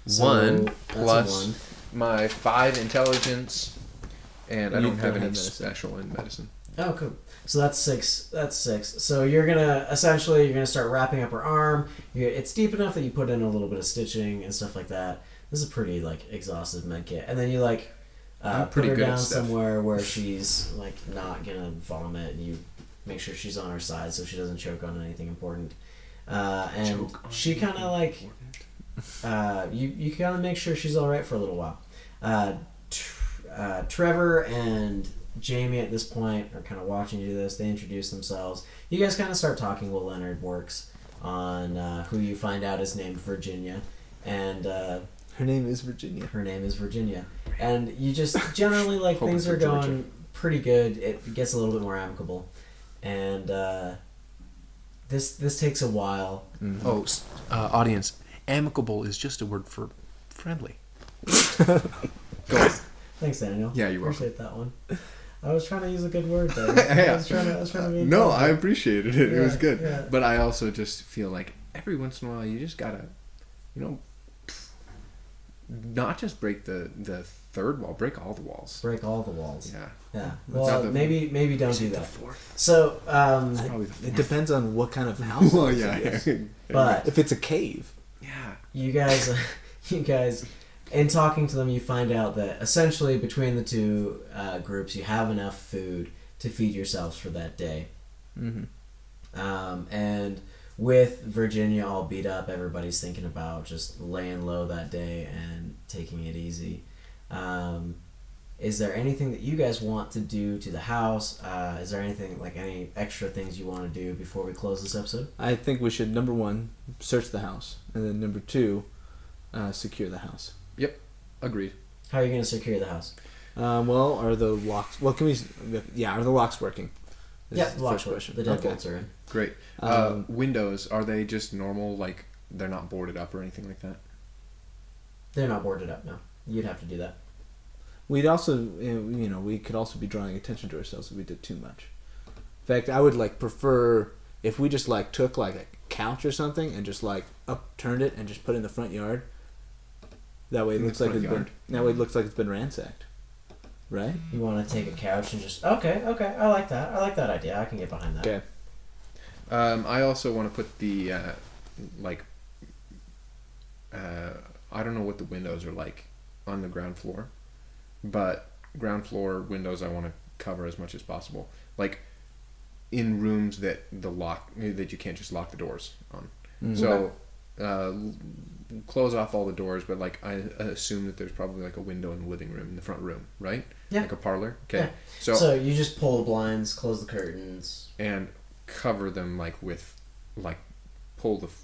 So, One that's a plus one. my 5 intelligence, and I You don't have don't any have medicine. special in medicine. Oh, cool. So that's 6. That's 6. So you're gonna start wrapping up her arm. It's deep enough that you put in a little bit of stitching and stuff like that. This is a pretty like exhaustive med kit, and then you like I'm put pretty her good at down stuff. somewhere where she's like not gonna vomit, and you make sure she's on her side so she doesn't choke on anything important. And Choke on she kind of like you kind of make sure she's all right for a little while. Trevor and Jamie at this point are kind of watching you do this. They introduce themselves. You guys kind of start talking while Leonard works on who you find out is named Virginia, and Her name is Virginia. her name is Virginia. And you just generally like Hoping things for are going Georgia. pretty good. It gets a little bit more amicable, and this takes a while. Mm-hmm. Oh, audience, amicable is just a word for friendly. Go on. Thanks, Daniel. Yeah, you're welcome. Appreciate that one. I was trying to use a good word there. Yeah. I was trying to be No, I intelligent. appreciated it. It was Yeah, good. yeah. But I also just feel like every once in a while you just gotta, not just break the third wall, break all the walls. Break all the walls. Yeah. Yeah. Not Well, the- maybe don't do The that. fourth. So, Probably the It fourth. depends on what kind of house. Well, it yeah. is. but If it's a cave, Yeah. you guys, in talking to them, you find out that essentially between the two groups, you have enough food to feed yourselves for that day. And with Virginia all beat up, everybody's thinking about just laying low that day and taking it easy. Is there anything that you guys want to do to the house? Is there anything, like any extra things you want to do before we close this episode? I think we should, number one, search the house, and then number two, secure the house. Agreed. How are you going to secure the house? Well, are the locks? Well, can we? Yeah, are the locks working? This is The locks first work. question. The deadbolts are in. Great. Windows, are they just normal, like they're not boarded up or anything like that? They're not boarded up, no. You'd have to do that. We'd also, we could also be drawing attention to ourselves if we did too much. In fact, I would prefer if we just took a couch or something and just upturned it and just put it in the front yard. That way it In the looks like front it's been. yard. That way it looks like it's been ransacked, right? You want to take a couch and just... Okay, I like that. I like that idea. I can get behind that. Okay. I also want to put the I don't know what the windows are like on the ground floor, but ground floor windows I want to cover as much as possible. Like in rooms that you can't just lock the doors on. Mm-hmm. So close off all the doors, but I assume that there's probably a window in the living room, in the front room, right? Yeah. Like a parlor. Okay. Yeah. So you just pull the blinds, close the curtains. And cover them with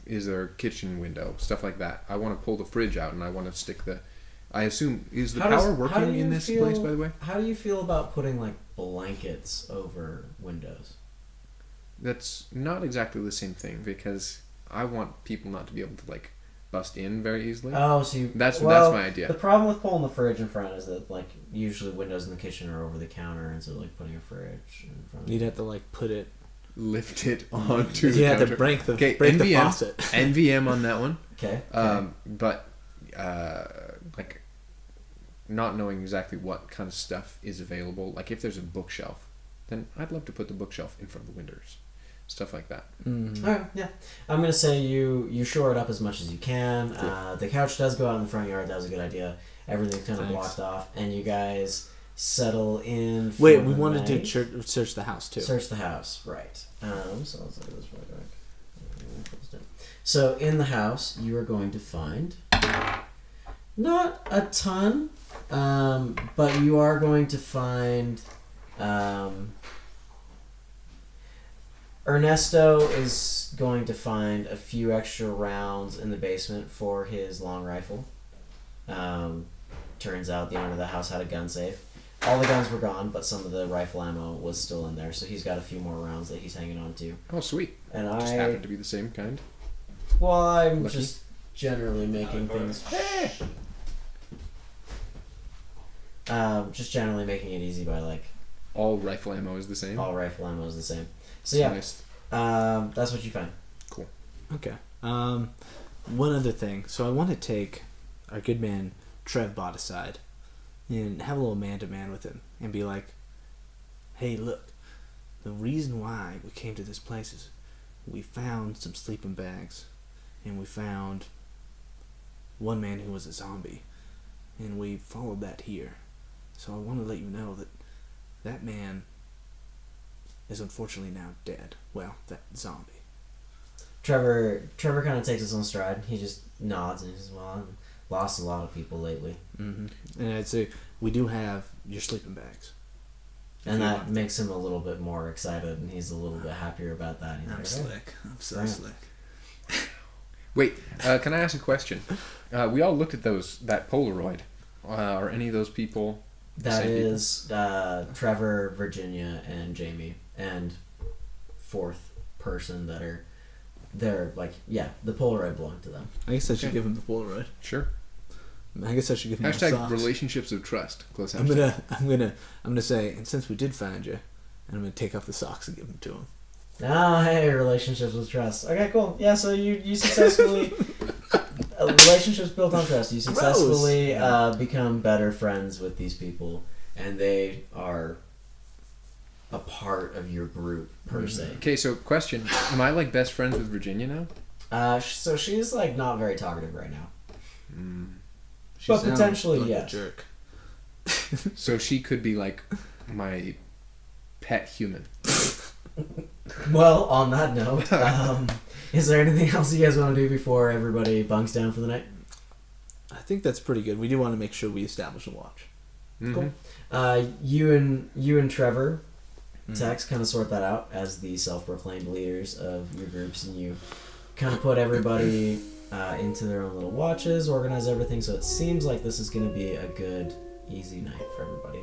is there a kitchen window, stuff like that. I want to pull the fridge out and I want to stick I assume, is the power working in this place, by the way? How do you feel about putting blankets over windows? That's not exactly the same thing, because I want people not to be able to like bust in very easily. Oh, so That's well, my idea. The problem with pulling the fridge in front is that like usually windows in the kitchen are over the counter, and so like putting a fridge in front. You'd have to like put it. Lift it onto the You have counter. to break the NVM, faucet. NVM on that one. Okay. But like not knowing exactly what kind of stuff is available. Like if there's a bookshelf, then I'd love to put the bookshelf in front of the windows. Stuff like that. Okay, yeah. I'm gonna say you shore it up as much as you can. Cool. The couch does go out in the front yard. That was a good idea. Everything's kind of blocked off, and you guys settle in. For Wait, we the wanted night. to search the house too. Search the house, right? So let's look at this really quick. So in the house, you are going to find not a ton, but you are going to find. Ernesto is going to find a few extra rounds in the basement for his long rifle. Turns out the owner of the house had a gun safe. All the guns were gone, but some of the rifle ammo was still in there, so he's got a few more rounds that he's hanging on to. Oh, sweet. And Just happened to be the same kind. well, I'm Lucky. just generally making things. Just generally making it easy by like All rifle ammo is the same. all rifle ammo is the same. So yeah, Nice. that's what you find. Cool. Okay. One other thing. So I want to take our good man Trev Bott aside and have a little man-to-man with him and be like, hey, look, the reason why we came to this place is we found some sleeping bags and we found one man who was a zombie and we followed that here. So I want to let you know that that man is unfortunately now dead. Well, that zombie. Trevor kind of takes his own stride. He just nods and he says, well, I've lost a lot of people lately. Mm-hmm. And I'd say we do have your sleeping bags. And that makes him a little bit more excited, and he's a little bit happier about that. He's I'm like, slick. I'm so Right. slick. Wait, can I ask a question? We all looked at that Polaroid. Are any of those people the That same people? is Trevor, Virginia, and Jamie, and fourth person that are they're like the Polaroid belonged to them. I guess I should give him the Polaroid. Sure. I guess I should give him the Hashtag socks. relationships of trust. Close I'm hashtag. gonna say, and since we did find you, I'm gonna take off the socks and give them to him. Ah, hey, relationships with trust. Okay, cool. Yeah, so you successfully relationships built on trust. You successfully become better friends with these people, and they are a part of your group per se. Okay, so question: am I like best friends with Virginia now? So she's like not very talkative right now. She But sounds potentially, like yes. a jerk. So she could be like my pet human. Well, on that note, is there anything else you guys want to do before everybody bunks down for the night? I think that's pretty good. We do want to make sure we establish a watch. Cool. You and Trevor, Tex, kind of sort that out as the self-proclaimed leaders of your groups, and you kind of put everybody into their own little watches, organize everything, so it seems like this is going to be a good, easy night for everybody.